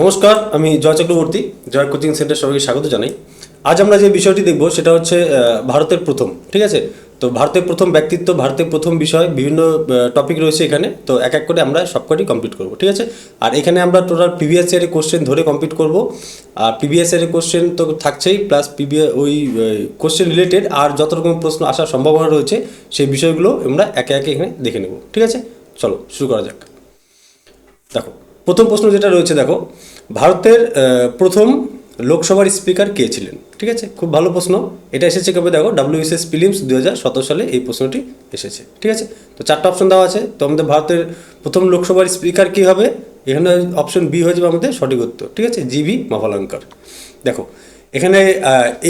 নমস্কার, আমি জয় চক্রবর্তী। জয় coaching centre সবাইকে স্বাগত জানাই। আজ আমরা যে বিষয়টি দেখব সেটা হচ্ছে ভারতের প্রথম। ঠিক আছে, তো ভারতের প্রথম ব্যক্তিত্ব, ভারতের প্রথম বিষয়, বিভিন্ন টপিক রয়েছে এখানে। তো এক এক করে আমরা সবকটি কমপ্লিট করব। ঠিক আছে, আর এখানে আমরা টোটাল প্রিভিয়াস ইয়ারের কোশ্চেন ধরে কমপ্লিট করব। আর প্রিভিয়াস ইয়ারের কোশ্চেন তো থাকছেই, প্লাস ওই কোশ্চেন রিলেটেড আর যত রকম প্রশ্ন আসার সম্ভাবনা রয়েছে সেই বিষয়গুলো আমরা একে একে এখানে দেখে নেব। ঠিক আছে, চলো শুরু করা যাক। দেখো, প্রথম প্রশ্ন যেটা রয়েছে, দেখো ভারতের প্রথম লোকসভার স্পিকার কে ছিলেন। ঠিক আছে, খুব ভালো প্রশ্ন। এটা এসেছে কবে? দেখো, WBCS প্রিলিমস 2017 সালে এই প্রশ্নটি এসেছে। ঠিক আছে, তো চারটা অপশন দেওয়া আছে। তো আমাদের ভারতের প্রথম লোকসভার স্পিকার কী হবে? এখানে অপশন বি হয়ে যাবে আমাদের সঠিক উত্তর। ঠিক আছে, জিভি মাভালাঙ্কার। দেখো, এখানে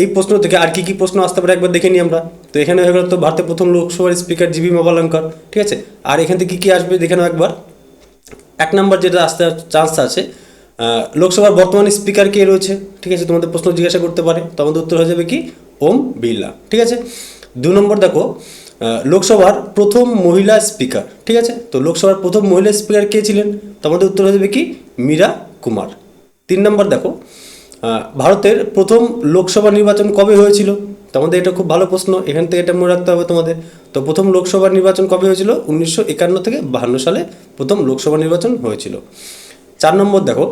এই প্রশ্ন থেকে আর কি কি প্রশ্ন আসতে পারে একবার দেখে নিই আমরা। তো এখানে হয়ে গেল তো ভারতের প্রথম লোকসভার স্পিকার জিভি মাভালাঙ্কার। ঠিক আছে, আর এখান থেকে কী কী আসবে দেখে নাও একবার। এক নম্বর যেটা আসতে চান্স আছে, লোকসভার বর্তমান স্পিকার কে রয়েছে। ঠিক আছে, তোমাদের প্রশ্ন জিজ্ঞাসা করতে পারে, তো আমাদের উত্তর হয়ে যাবে কি? ওম বিড়লা। ঠিক আছে, 2 নম্বর দেখো, লোকসভার প্রথম মহিলা স্পিকার। ঠিক আছে, তো লোকসভার প্রথম মহিলা স্পিকার কে ছিলেন? তো আমাদের উত্তর হয়ে যাবে কি? মীরা কুমার। 3 নম্বর দেখো, ভারতের প্রথম লোকসভা নির্বাচন কবে হয়েছিল? তো আমাদের এটা খুব ভালো প্রশ্ন, এখান থেকে এটা মনে রাখতে হবে তোমাদের। তো প্রথম লোকসভা নির্বাচন কবে হয়েছিল? 1951 থেকে 52 সালে প্রথম লোকসভা নির্বাচন হয়েছিল। 4 নম্বর দেখো,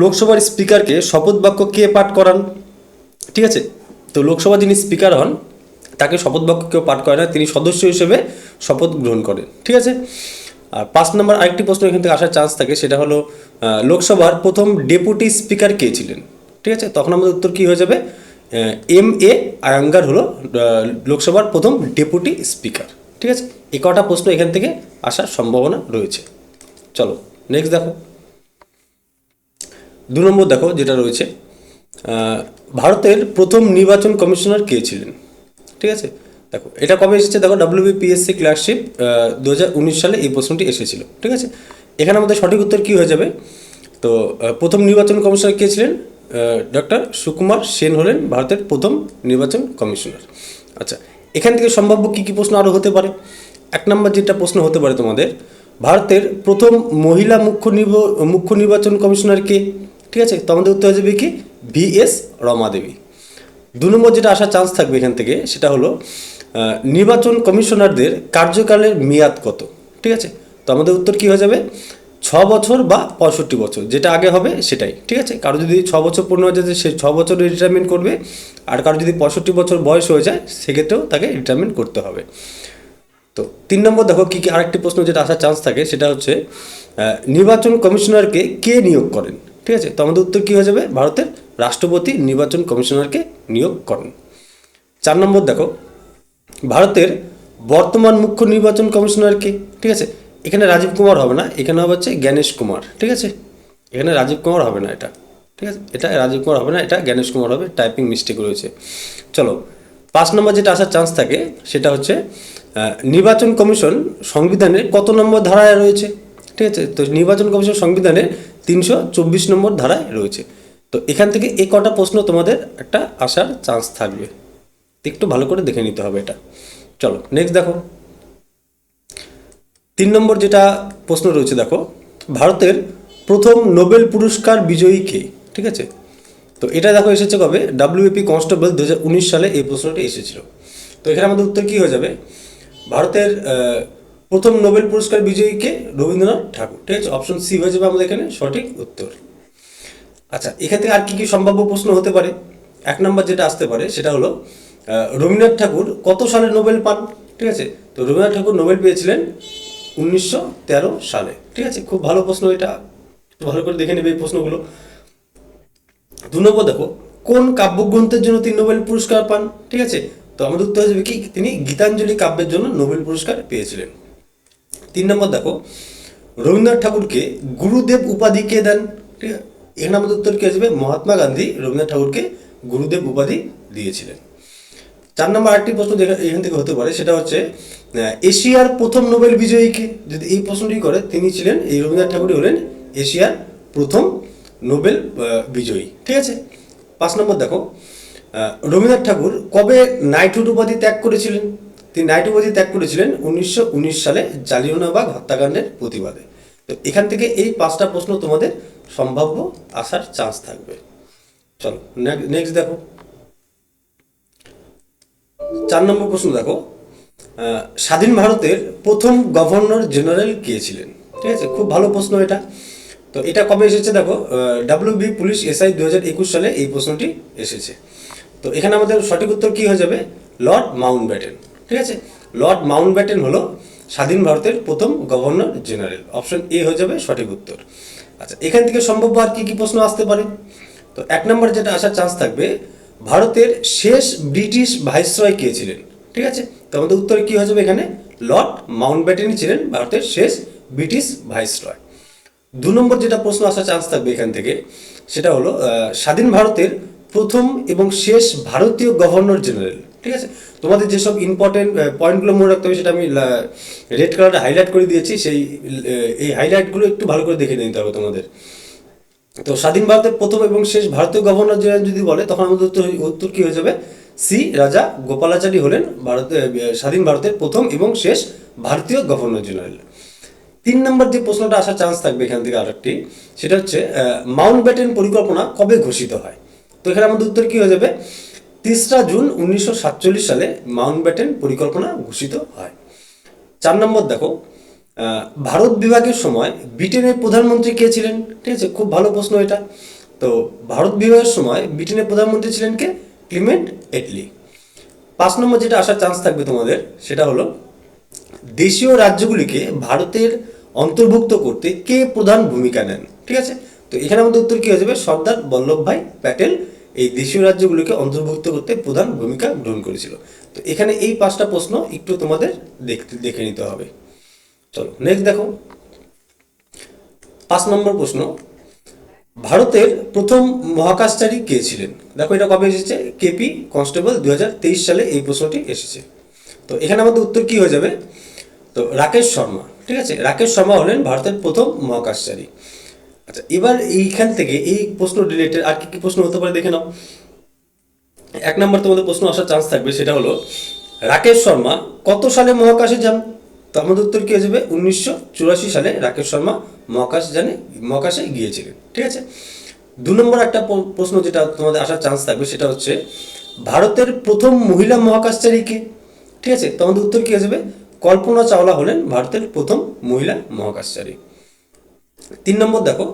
লোকসভার স্পিকারকে শপথ বাক্য কে পাঠ করান? ঠিক আছে, তো লোকসভা যিনি স্পিকার হন তাকে শপথ বাক্য কেউ পাঠ করে না, তিনি সদস্য হিসেবে শপথ গ্রহণ করেন। ঠিক আছে, আর 5 নম্বর আরেকটি প্রশ্ন এখান থেকে আসার চান্স থাকে, সেটা হলো লোকসভার প্রথম ডেপুটি স্পিকার কে ছিলেন? ঠিক আছে, তখন আমাদের উত্তর কী হয়ে যাবে? MA আয়াঙ্গার হলো লোকসভার প্রথম ডেপুটি স্পিকার। ঠিক আছে, এই কটা প্রশ্ন এখান থেকে আসার সম্ভাবনা রয়েছে। চলো নেক্সট দেখো, 2 নম্বর দেখো যেটা রয়েছে, ভারতের প্রথম নির্বাচন কমিশনার কে ছিলেন? ঠিক আছে, দেখো এটা কবে এসেছে? দেখো, WBPSC ক্লার্কশিপ 2019 সালে এই প্রশ্নটি এসেছিল। ঠিক আছে, এখানে আমাদের সঠিক উত্তর কী হয়ে যাবে? তো প্রথম নির্বাচন কমিশনার কে ছিলেন? ডক্টর সুকুমার সেন হলেন ভারতের প্রথম নির্বাচন কমিশনার। আচ্ছা, এখান থেকে সম্ভাব্য কী কী প্রশ্ন আরও হতে পারে? 1 নম্বর যেটা প্রশ্ন হতে পারে তোমাদের, ভারতের প্রথম মহিলা মুখ্য নির্বাচন কমিশনার কে? ঠিক আছে, তো আমাদের উত্তর হয়ে যাবে কি? VS রমা দেবী। 2 নম্বর যেটা আসার চান্স থাকবে এখান থেকে, সেটা হলো নির্বাচন কমিশনারদের কার্যকালের মেয়াদ কত? ঠিক আছে, তো আমাদের উত্তর কী হয়ে যাবে? 6 বছর বা 65 বছর, যেটা আগে হবে সেটাই। ঠিক আছে, কারো যদি 6 বছর পূর্ণ হয়ে যায় সে 6 বছরে রিটায়ারমেন্ট করবে, আর কারো যদি 65 বছর বয়স হয়ে যায় সেক্ষেত্রেও তাকে রিটায়ারমেন্ট করতে হবে। তো 3 নম্বর দেখো কী কী আরেকটি প্রশ্ন যেটা আসার চান্স থাকে, সেটা হচ্ছে নির্বাচন কমিশনারকে কে নিয়োগ করেন? ঠিক আছে, তো আমাদের উত্তর কী হয়ে যাবে? ভারতের রাষ্ট্রপতি নির্বাচন কমিশনারকে নিয়োগ করেন। 4 নম্বর দেখো, ভারতের বর্তমান মুখ্য নির্বাচন কমিশনারকে? ঠিক আছে, এখানে রাজীব কুমার হবে না, এখানে হবে হচ্ছে জ্ঞানেশ কুমার। ঠিক আছে, এখানে রাজীব কুমার হবে না এটা। ঠিক আছে, এটা রাজীব কুমার হবে না, এটা জ্ঞানেশ কুমার হবে, টাইপিং মিস্টেক রয়েছে। চলো, 5 নম্বর যেটা আসার চান্স থাকে সেটা হচ্ছে নির্বাচন কমিশন সংবিধানের কত নম্বর ধারায় রয়েছে? ঠিক আছে, তো নির্বাচন কমিশন সংবিধানের 324 নম্বর ধারায় রয়েছে। তো এখান থেকে এই কটা প্রশ্ন তোমাদের একটা আসার চান্স থাকবে, একটু ভালো করে দেখে নিতে হবে এটা। চলো নেক্সট দেখো, 3 নম্বর যেটা প্রশ্ন রয়েছে, দেখো ভারতের প্রথম নোবেল পুরস্কার বিজয়ী কে? ঠিক আছে, তো এটা দেখো এসেছে কবে? WAP কনস্টেবল 2019 সালে এই প্রশ্নটি এসেছিল। তো এখানে আমাদের উত্তর কী হয়ে যাবে? ভারতের প্রথম নোবেল পুরস্কার বিজয়ীকে রবীন্দ্রনাথ ঠাকুর। ঠিক আছে, অপশন সি হয়ে যাবে আমাদের এখানে সঠিক উত্তর। আচ্ছা, এখান থেকে আর কী কী সম্ভাব্য প্রশ্ন হতে পারে? 1 নম্বর যেটা আসতে পারে সেটা হলো রবীন্দ্রনাথ ঠাকুর কত সালে নোবেল পান? ঠিক আছে, তো রবীন্দ্রনাথ ঠাকুর নোবেল পেয়েছিলেন 1913 সালে। ঠিক আছে, খুব ভালো প্রশ্ন এটা, ভালো করে দেখে নেবে এই প্রশ্নগুলো। 2 নম্বর দেখো, কোন কাব্যগ্রন্থের জন্য তিনি নোবেল পুরস্কার পান? ঠিক আছে, তো আমাদের উত্তর হয়ে যাবে কি? তিনি গীতাঞ্জলি কাব্যের জন্য নোবেল পুরস্কার পেয়েছিলেন। 3 নম্বর দেখো, রবীন্দ্রনাথ ঠাকুরকে গুরুদেব উপাধি কে দেন? ঠিক আছে, এখানে আমাদের উত্তর কি আসবে? মহাত্মা গান্ধী রবীন্দ্রনাথ ঠাকুরকে গুরুদেব উপাধি দিয়েছিলেন। 4 নম্বর আরেকটি প্রশ্ন এখান থেকে হতে পারে, সেটা হচ্ছে এশিয়ার প্রথম নোবেল বিজয়ীকে? যদি এই প্রশ্নটি করে, তিনি ছিলেন, এই রবীন্দ্রনাথ ঠাকুরই হলেন এশিয়ার প্রথম নোবেল বিজয়ী। ঠিক আছে, 5 নম্বর দেখো, রবীন্দ্রনাথ ঠাকুর কবে নাইটহুড উপাধি ত্যাগ করেছিলেন? তিনি নাইট উপাধি ত্যাগ করেছিলেন 1919 সালে জালিয়ানওয়ালাবাগ হত্যাকাণ্ডের প্রতিবাদে। তো এখান থেকে এই 5টা প্রশ্ন তোমাদের সম্ভাব্য আসার চান্স থাকবে। চলো নেক্সট দেখো, 4 নম্বর প্রশ্ন দেখো, স্বাধীন ভারতের প্রথম গভর্নর জেনারেল কে ছিলেন? ঠিক আছে, খুব ভালো প্রশ্ন এটা। তো এটা কবে এসেছে দেখো, WB পুলিশ SI 2021 সালে এই প্রশ্নটি এসেছে। তো এখানে আমাদের সঠিক উত্তর কি হয়ে যাবে? Lord Mountbatten. ঠিক আছে, লর্ড মাউন্টব্যাটেন হলো স্বাধীন ভারতের প্রথম গভর্নর জেনারেল। অপশন এ হয়ে যাবে সঠিক উত্তর। আচ্ছা, এখান থেকে সম্ভাব্য আর কি কি প্রশ্ন আসতে পারে? তো 1 নম্বর যেটা আসার চান্স থাকবে, ভারতের শেষ ব্রিটিশ ভাইসরয় কে ছিলেন? ঠিক আছে, তো আমাদের উত্তরে কি হয়ে যাবে এখানে? লর্ড মাউন্টব্যাটেনই ছিলেন ভারতের শেষ ব্রিটিশ ভাইসরয়। 2 নম্বর যেটা প্রশ্ন আসার চান্স থাকবে এখান থেকে, সেটা হলো স্বাধীন ভারতের প্রথম এবং শেষ ভারতীয় গভর্নর জেনারেল। ঠিক আছে, তোমাদের যেসব ইম্পর্টেন্ট পয়েন্টগুলো মনে রাখতে হবে সেটা আমি রেড কালারে হাইলাইট করে দিয়েছি, সেই এই হাইলাইটগুলো একটু ভালো করে দেখে নিতে হবে তোমাদের। তো স্বাধীন ভারতের প্রথম এবং শেষ ভারতীয় গভর্নর জেনারেল যদি বলে, তখন আমাদের উত্তর কি হয়ে যাবে? সি রাজা গোপালাচারী হলেন স্বাধীন ভারতের প্রথম এবং শেষ ভারতীয় গভর্নর জেনারেল। 3 নম্বর যে প্রশ্নটা আসার চান্স থাকবে এখান থেকে আরেকটি, সেটা হচ্ছে মাউন্টব্যাটেন পরিকল্পনা কবে ঘোষিত হয়? তো এখানে আমাদের উত্তর কি হয়ে যাবে? 3রা জুন 1947 সালে মাউন্টব্যাটেন পরিকল্পনা ঘোষিত হয়। 4 নম্বর দেখো, ভারত বিভাগের সময় ব্রিটেনের প্রধানমন্ত্রী কে ছিলেন? ঠিক আছে, খুব ভালো প্রশ্ন এটা। তো ভারত বিভাগের সময় ব্রিটেনের প্রধানমন্ত্রী ছিলেন কে? Clement Attlee. 5 নম্বর যেটা আসার চান্স থাকবে তোমাদের, সেটা হলো দেশীয় রাজ্যগুলিকে ভারতের অন্তর্ভুক্ত করতে কে প্রধান ভূমিকা নেন? ঠিক আছে, তো এখানে আমাদের উত্তর কি হয়ে যাবে? সর্দার বল্লভভাই প্যাটেল এই দেশীয় রাজ্যগুলিকে অন্তর্ভুক্ত করতে প্রধান ভূমিকা গ্রহণ করেছিল। তো এখানে এই 5টা প্রশ্ন একটু তোমাদের দেখে নিতে হবে। চলো নেক্সট দেখো, 5 নম্বর প্রশ্ন, ভারতের প্রথম মহাকাশচারী কে ছিলেন? দেখো এটা কবে এসেছে? KP কনস্টেবল 2023 সালে এই প্রশ্নটি এসেছে। তো এখানে আমাদের উত্তর কি হয়ে যাবে? তো রাকেশ শর্মা। ঠিক আছে, রাকেশ শর্মা হলেন ভারতের প্রথম মহাকাশচারী। আচ্ছা, এবার এইখান থেকে এই প্রশ্ন রিলেটেড আর কি কি প্রশ্ন হতে পারে দেখে নাও। 1 নম্বর তোমাদের প্রশ্ন আসার চান্স থাকবে, সেটা হলো রাকেশ শর্মা কত সালে মহাকাশে যান? তো আমাদের উত্তর কি হয়ে যাবে? 1984 সালে রাকেশ শর্মা মহাকাশে গিয়েছিলেন। ঠিক আছে, 2 নম্বর একটা প্রশ্ন যেটা তোমাদের আসার চান্স থাকবে, সেটা হচ্ছে ভারতের প্রথম মহিলা মহাকাশচারী কে? ঠিক আছে, তো আমাদের উত্তর কি হয়ে যাবে? কল্পনা চাওলা হলেন ভারতের প্রথম মহিলা মহাকাশচারী। 3 নম্বর দেখো,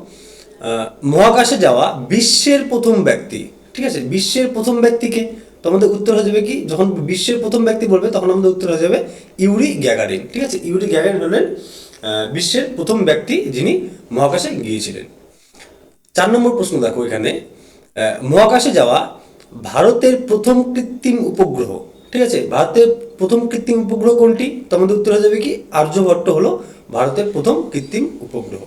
মহাকাশে যাওয়া বিশ্বের প্রথম ব্যক্তি। ঠিক আছে, বিশ্বের প্রথম ব্যক্তিকে? তো আমাদের উত্তর হয়ে যাবে কি, যখন বিশ্বের প্রথম ব্যক্তি বলবে তখন আমাদের উত্তর হয়ে যাবে ইউরি গ্যাগারিন। ঠিক আছে, ইউরি গ্যাগারিন হলেন বিশ্বের প্রথম ব্যক্তি যিনি মহাকাশে গিয়েছিলেন। 4 নম্বর প্রশ্ন দেখো এখানে, মহাকাশে যাওয়া ভারতের প্রথম কৃত্রিম উপগ্রহ। ঠিক আছে, ভারতের প্রথম কৃত্রিম উপগ্রহ কোনটি? তো আমাদের উত্তর হয়ে যাবে কি, আর্যভট্ট হলো ভারতের প্রথম কৃত্রিম উপগ্রহ।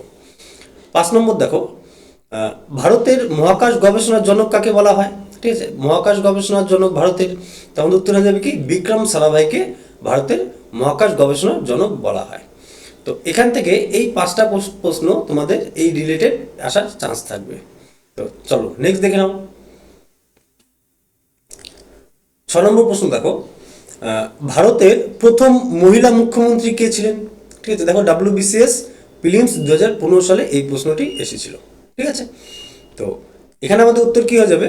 5 নম্বর দেখো, ভারতের মহাকাশ গবেষণার জনক কাকে বলা হয়? ঠিক আছে, মহাকাশ গবেষণার জনক ভারতের, তো আমাদের উত্তর হয়ে যাবে কি, বিক্রম সারাভাইকে ভারতের মহাকাশ গবেষণার জনক বলা হয়। তো এখান থেকে এই 5টা প্রশ্ন তোমাদের এই রিলেটেড আসার চান্স থাকবে। তো চলো নেক্সট দেখে নাও। 6 নম্বর প্রশ্ন দেখো, ভারতের প্রথম মহিলা মুখ্যমন্ত্রী কে ছিলেন? ঠিক আছে, দেখো WBCS প্রিলিমস 2015 সালে এই প্রশ্নটি এসেছিল। ঠিক আছে, তো এখানে আমাদের উত্তর কি হয়ে যাবে?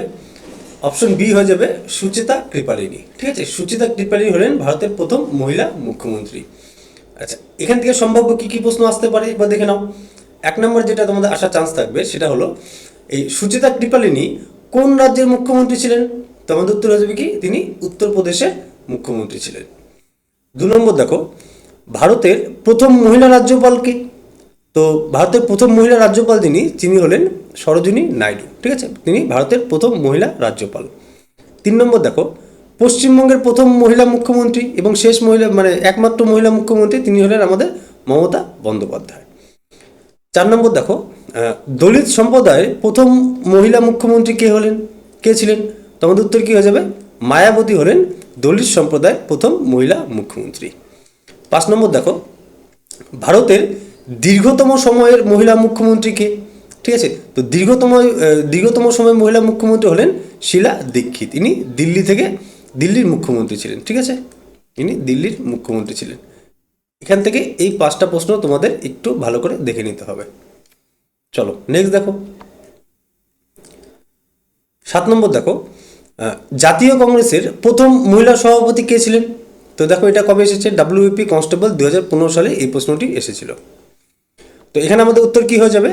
অপশন বি হয়ে যাবে সুচেতা কৃপালিনী। ঠিক আছে, সুচেতা কৃপালিনী হলেন ভারতের প্রথম মহিলা মুখ্যমন্ত্রী। আচ্ছা, এখান থেকে সম্ভাব্য কি কি প্রশ্ন আসতে পারে একবার দেখে নাও। 1 নম্বর যেটা তোমাদের আসার চান্স থাকবে, সেটা হলো এই সুচেতা কৃপালিনী কোন রাজ্যের মুখ্যমন্ত্রী ছিলেন? তো আমাদের উত্তর হয়ে যাবে কি, তিনি উত্তরপ্রদেশের মুখ্যমন্ত্রী ছিলেন। 2 নম্বর দেখো, ভারতের প্রথম মহিলা রাজ্যপাল কে? তো ভারতের প্রথম মহিলা রাজ্যপাল তিনি হলেন সরোজিনী নাইডু। ঠিক আছে, তিনি ভারতের প্রথম মহিলা রাজ্যপাল। 3 নম্বর দেখো, পশ্চিমবঙ্গের প্রথম মহিলা মুখ্যমন্ত্রী এবং শেষ মহিলা একমাত্র মহিলা মুখ্যমন্ত্রী তিনি হলেন আমাদের মমতা বন্দ্যোপাধ্যায়। 4 নম্বর দেখো, দলিত সম্প্রদায়ের প্রথম মহিলা মুখ্যমন্ত্রী কে ছিলেন? তো আমাদের উত্তর কি হয়ে যাবে? মায়াবতী হলেন দলিত সম্প্রদায়ের প্রথম মহিলা মুখ্যমন্ত্রী। 5 নম্বর দেখো, ভারতের দীর্ঘতম সময়ের মহিলা মুখ্যমন্ত্রী কে? ঠিক আছে, তো দীর্ঘতম সময়ের মহিলা মুখ্যমন্ত্রী হলেন শীলা দীক্ষিত। ইনি দিল্লির মুখ্যমন্ত্রী ছিলেন। ঠিক আছে, ইনি দিল্লির মুখ্যমন্ত্রী ছিলেন। এখান থেকে এই 5টা প্রশ্ন তোমাদের একটু ভালো করে দেখে নিতে হবে। চলো নেক্সট দেখো। 7 নম্বর দেখো, জাতীয় কংগ্রেসের প্রথম মহিলা সভাপতি কে ছিলেন? তো দেখো এটা কবে এসেছে, WBP কনস্টেবল 2015 সালে এই প্রশ্নটি এসেছিল। তো এখানে আমাদের উত্তর কি হয়ে যাবে?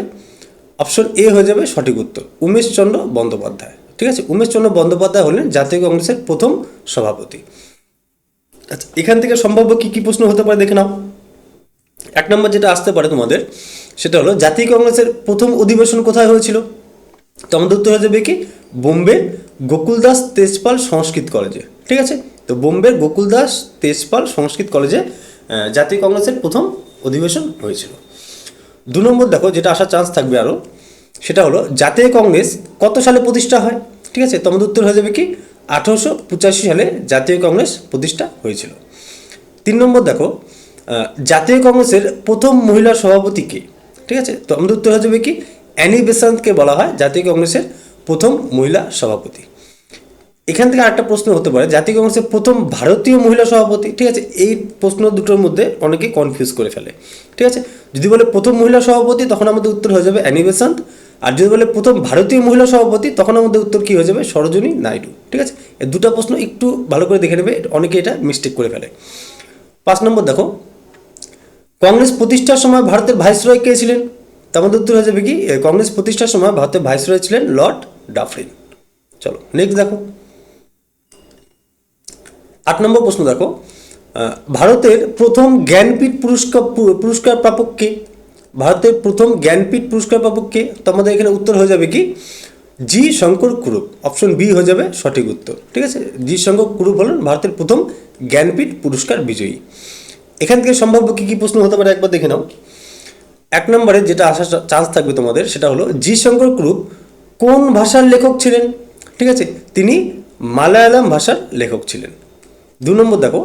অপশন এ হয়ে যাবে সঠিক উত্তর, উমেশচন্দ্র বন্দ্যোপাধ্যায়। ঠিক আছে, উমেশচন্দ্র বন্দ্যোপাধ্যায় হলেন জাতীয় কংগ্রেসের প্রথম সভাপতি। আচ্ছা, এখান থেকে সম্ভাব্য কি কি প্রশ্ন হতে পারে দেখে নাও। 1 নম্বর যেটা আসতে পারে তোমাদের, সেটা হলো জাতীয় কংগ্রেসের প্রথম অধিবেশন কোথায় হয়েছিল? তো আমাদের উত্তর হয়ে যাবে কি, বোম্বে গোকুলদাস তেজপাল সংস্কৃত কলেজে। ঠিক আছে, তো বোম্বের গোকুলদাস তেজপাল সংস্কৃত কলেজে জাতীয় কংগ্রেসের প্রথম অধিবেশন হয়েছিল। 2 নম্বর দেখো, যেটা আসার চান্স থাকবে আরও, সেটা হলো জাতীয় কংগ্রেস কত সালে প্রতিষ্ঠা হয়? ঠিক আছে, তো আমাদের উত্তর হয়ে যাবে কি, 1885 সালে জাতীয় কংগ্রেস প্রতিষ্ঠা হয়েছিল। 3 নম্বর দেখো, জাতীয় কংগ্রেসের প্রথম মহিলা সভাপতি কে? ঠিক আছে, তো আমাদের উত্তর হয়ে যাবে কি, অ্যানি বেসান্তকে বলা হয় জাতীয় কংগ্রেসের প্রথম মহিলা সভাপতি। এখান থেকে আরেকটা প্রশ্ন হতে পারে, জাতীয় কংগ্রেসের প্রথম ভারতীয় মহিলা সভাপতি। ঠিক আছে, এই প্রশ্ন দুটোর মধ্যে অনেকেই কনফিউজ করে ফেলে। ঠিক আছে, যদি বলে প্রথম মহিলা সভাপতি তখন আমাদের উত্তর হয়ে যাবে অ্যানি বেসান্ত, আর যদি বলে প্রথম ভারতীয় মহিলা সভাপতি তখন আমাদের উত্তর কী হয়ে যাবে, সরোজিনী নাইডু। ঠিক আছে, এই দুটো প্রশ্ন একটু ভালো করে দেখে নেবে, অনেকে এটা মিস্টেক করে ফেলে। 5 নম্বর দেখো, কংগ্রেস প্রতিষ্ঠার সময় ভারতের ভাইসরয় কে ছিলেন? তার মধ্যে উত্তর হয়ে যাবে কি, কংগ্রেস প্রতিষ্ঠার সময় ভারতের ভাইসরয় ছিলেন লর্ড ডাফরিন। চলো নেক্সট দেখো। 8 নম্বর প্রশ্ন দেখো, ভারতের প্রথম জ্ঞানপীঠ পুরস্কার প্রাপক কে? ভারতের প্রথম জ্ঞানপীঠ পুরস্কার প্রাপক কে? তো আমাদের এখানে উত্তর হয়ে যাবে কি, জি শঙ্কর কুরুপ। অপশন বি হয়ে যাবে সঠিক উত্তর। ঠিক আছে, জি শঙ্কর কুরুপ হলেন ভারতের প্রথম জ্ঞানপীঠ পুরস্কার বিজয়ী। এখান থেকে সম্ভাব্য কী কী প্রশ্ন হতে পারে একবার দেখে নাও। 1 নম্বরে যেটা আসার চান্স থাকবে তোমাদের, সেটা হলো জি শঙ্কর কুরুপ কোন ভাষার লেখক ছিলেন? ঠিক আছে, তিনি মালায়ালাম ভাষার লেখক ছিলেন। 2 নম্বর দেখো,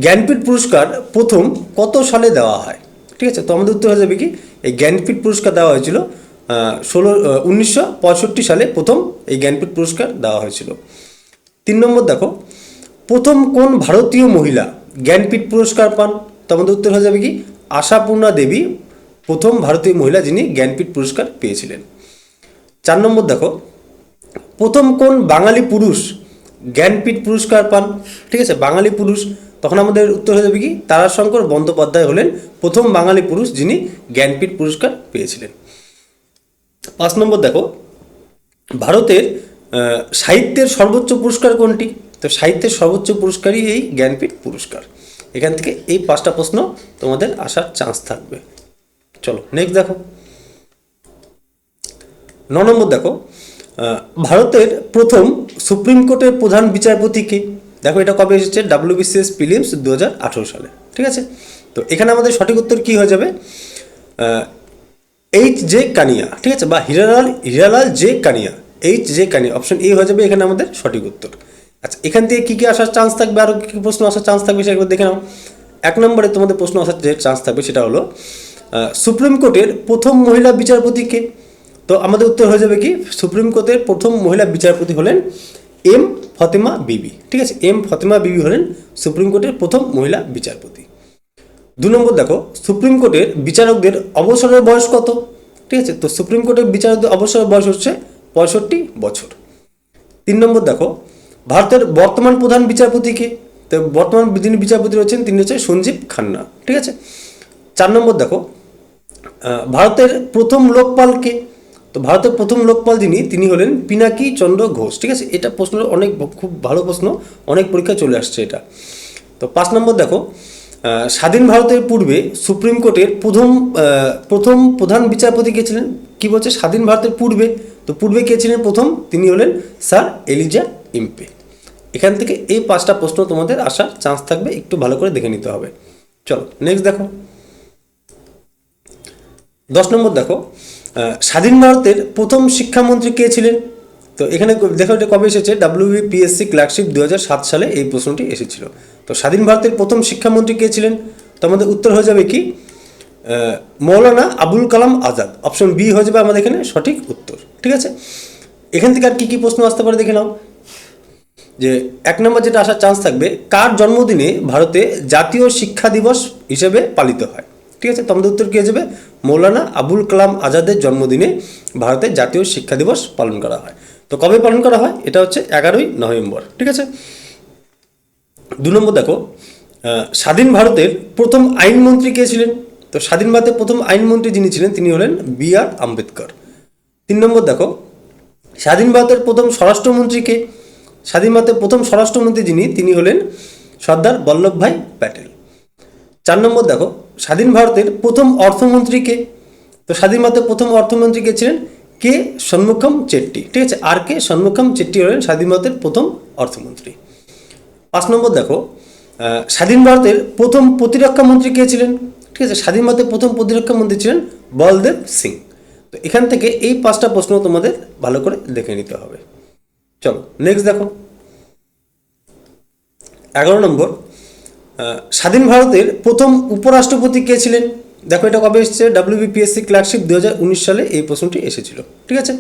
জ্ঞানপীঠ পুরস্কার প্রথম কত সালে দেওয়া হয়? ঠিক আছে, তো আমাদের উত্তর হয়ে যাবে কি, এই জ্ঞানপীঠ পুরস্কার দেওয়া হয়েছিল 1965 সালে প্রথম এই জ্ঞানপীঠ পুরস্কার দেওয়া হয়েছিল। 3 নম্বর দেখো, প্রথম কোন ভারতীয় মহিলা জ্ঞানপীঠ পুরস্কার পান? তো আমাদের উত্তর হয়ে যাবে কি, আশাপূর্ণা দেবী প্রথম ভারতীয় মহিলা যিনি জ্ঞানপীঠ পুরস্কার পেয়েছিলেন। 4 নম্বর দেখো, প্রথম কোন বাঙালি পুরুষ জ্ঞানপীঠ পুরস্কার পান? ঠিক আছে, বাঙালি পুরুষ, তখন আমাদের উত্তর হয়ে যাবে কি, তারাশঙ্কর বন্দ্যোপাধ্যায় হলেন প্রথম বাঙালি পুরুষ যিনি জ্ঞানপীঠ পুরস্কার পেয়েছিলেন। 5 নম্বর দেখো, ভারতের সাহিত্যের সর্বোচ্চ পুরস্কার কোনটি? তো সাহিত্যের সর্বোচ্চ পুরস্কারই এই জ্ঞানপীঠ পুরস্কার। এখান থেকে এই 5টা প্রশ্ন তোমাদের আসার চান্স থাকবে। চলো নেক্সট দেখো। 9 নম্বর দেখো, ভারতের প্রথম সুপ্রিম কোর্টের প্রধান বিচারপতি কে? দেখো এটা কবে এসেছে, WBCS প্রিলিমস 2018 সালে। ঠিক আছে, তো এখানে আমাদের সঠিক উত্তর কি হয়ে যাবে, H.J. কানিয়া। ঠিক আছে, বা Hiralal J Kania, H.J. Kania, option A হয়ে যাবে এখানে আমাদের সঠিক উত্তর। আচ্ছা, এখান থেকে কী কী আসার চান্স থাকবে, আরও কী কী প্রশ্ন আসার চান্স থাকবে সেটা একবার দেখে নাও। 1 নম্বরে তোমাদের প্রশ্ন আসার যে চান্স থাকবে সেটা হলো, সুপ্রিম কোর্টের প্রথম মহিলা বিচারপতি কে? তো আমাদের উত্তর হয়ে যাবে কি, সুপ্রিম কোর্টের প্রথম মহিলা বিচারপতি হলেন এম ফতেমা বিবি। ঠিক আছে, এম ফতেমা বিবি হলেন সুপ্রিম কোর্টের প্রথম মহিলা বিচারপতি। 2 নম্বর দেখো, সুপ্রিম কোর্টের বিচারকদের অবসরের বয়স কত? ঠিক আছে, তো সুপ্রিম কোর্টের বিচারকদের অবসরের বয়স হচ্ছে 65 বছর। 3 নম্বর দেখো, ভারতের বর্তমান প্রধান বিচারপতি কে? তো বর্তমান যিনি বিচারপতি রয়েছেন তিনি হচ্ছে সঞ্জীব খান্না। ঠিক আছে। 4 নম্বর দেখো, ভারতের প্রথম লোকপাল কে? তো ভারতের প্রথম লোকপাল যিনি তিনি হলেন পিনাকি চন্দ্র ঘোষ। ঠিক আছে, এটা প্রশ্ন অনেক খুব ভালো প্রশ্ন, অনেক পরীক্ষায় চলে আসছে এটা। তো 5 নম্বর দেখো, স্বাধীন ভারতের পূর্বে সুপ্রিম কোর্টের প্রথম প্রধান বিচারপতি কে ছিলেন? কি বলছে, স্বাধীন ভারতের পূর্বে, তো পূর্বে কে ছিলেন প্রথম? তিনি হলেন স্যার এলিজা ইম্পে। এখান থেকে এই 5টা প্রশ্ন তোমাদের আসার চান্স থাকবে, একটু ভালো করে দেখে নিতে হবে। চলো নেক্সট দেখো। 10 নম্বর দেখো, স্বাধীন ভারতের প্রথম শিক্ষামন্ত্রী কে ছিলেন? তো এখানে দেখো এটা কবে এসেছে, WBPSC ক্লার্কশিপ 2007 সালে এই প্রশ্নটি এসেছিল। তো স্বাধীন ভারতের প্রথম শিক্ষামন্ত্রী কে ছিলেন? তো আমাদের উত্তর হয়ে যাবে কি, মৌলানা আবুল কালাম আজাদ। অপশন বি হয়ে যাবে আমাদের এখানে সঠিক উত্তর। ঠিক আছে, এখান থেকে আর কী কী প্রশ্ন আসতে পারে দেখে নাও। যে 1 নম্বর যেটা আসার চান্স থাকবে, কার জন্মদিনে ভারতে জাতীয় শিক্ষা দিবস হিসেবে পালিত হয়? ঠিক আছে, তো আমাদের উত্তর কী হয়ে যাবে? মৌলানা আবুল কালাম আজাদের জন্মদিনে ভারতের জাতীয় শিক্ষা দিবস পালন করা হয়। তো কবে পালন করা হয়? এটা হচ্ছে 11ই নভেম্বর। ঠিক আছে। 2 নম্বর দেখো, স্বাধীন ভারতের প্রথম আইনমন্ত্রী কে ছিলেন? তো স্বাধীন ভারতের প্রথম আইনমন্ত্রী যিনি ছিলেন তিনি হলেন B.R. আম্বেদকর। 3 নম্বর দেখো, স্বাধীন ভারতের প্রথম স্বরাষ্ট্রমন্ত্রী কে? স্বাধীন ভারতের প্রথম স্বরাষ্ট্রমন্ত্রী যিনি তিনি হলেন সর্দার বল্লভভাই প্যাটেল। 4 নম্বর দেখো, স্বাধীন ভারতের প্রথম অর্থমন্ত্রী কে? তো স্বাধীন ভারতের প্রথম অর্থমন্ত্রী কে ছিলেন? কে ষণ্মুখম চেট্টি। ঠিক আছে, আর কে ষণ্মুখম চেট্টি হলেন স্বাধীন ভারতের প্রথম অর্থমন্ত্রী। 5 নম্বর দেখো, স্বাধীন ভারতের প্রথম প্রতিরক্ষা মন্ত্রী কে ছিলেন? ঠিক আছে, স্বাধীন ভারতের প্রথম প্রতিরক্ষা মন্ত্রী ছিলেন বলদেব সিং। তো এখান থেকে এই 5টা প্রশ্ন তোমাদের ভালো করে দেখে নিতে হবে। চলো নেক্সট দেখো, 11 নম্বর, স্বাধীন ভারতের প্রথম উপরাষ্ট্রপতি কে ছিলেন? দেখো এটা কবে এসেছে? WBPSC ক্লার্কশিপ 2019 সালে এই প্রশ্নটি এসেছিল। ঠিক আছে,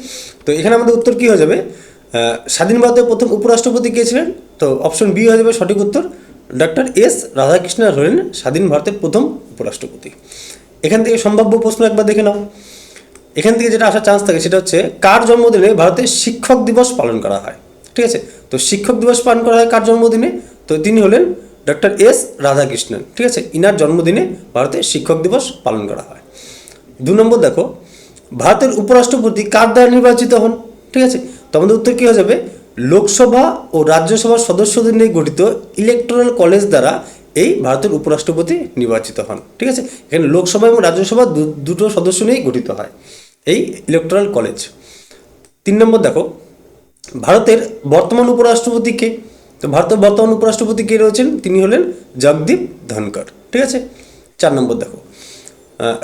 তো এখানে আমাদের উত্তর কী হয়ে যাবে? স্বাধীন ভারতের প্রথম উপরাষ্ট্রপতি কে ছিলেন? তো অপশন বি হয়ে যাবে সঠিক উত্তর। ডক্টর এস রাধাকৃষ্ণন হলেন স্বাধীন ভারতের প্রথম উপরাষ্ট্রপতি। এখান থেকে সম্ভাব্য প্রশ্ন একবার দেখে নাও। এখান থেকে যেটা আসার চান্স থাকে সেটা হচ্ছে কার জন্মদিনে ভারতের শিক্ষক দিবস পালন করা হয়? ঠিক আছে, তো শিক্ষক দিবস পালন করা হয় কার জন্মদিনে? তো তিনি হলেন ডক্টর এস রাধাকৃষ্ণন। ঠিক আছে, ইনার জন্মদিনে ভারতের শিক্ষক দিবস পালন করা হয়। 2 নম্বর দেখো, ভারতের উপরাষ্ট্রপতি কার দ্বারা নির্বাচিত হন? ঠিক আছে, তো আমাদের উত্তর কী হয়ে যাবে? লোকসভা ও রাজ্যসভার সদস্যদের নিয়ে গঠিত ইলেকটোরাল কলেজ দ্বারা এই ভারতের উপরাষ্ট্রপতি নির্বাচিত হন। ঠিক আছে, এখানে লোকসভা এবং রাজ্যসভা দুটো সদস্য নিয়েই গঠিত হয় এই ইলেকটোরাল কলেজ। 3 নম্বর দেখো, ভারতের বর্তমান উপরাষ্ট্রপতি কে? তো ভারতের বর্তমান উপরাষ্ট্রপতি কে রয়েছেন? তিনি হলেন জগদীপ ধনকর। ঠিক আছে। 4 নম্বর দেখো,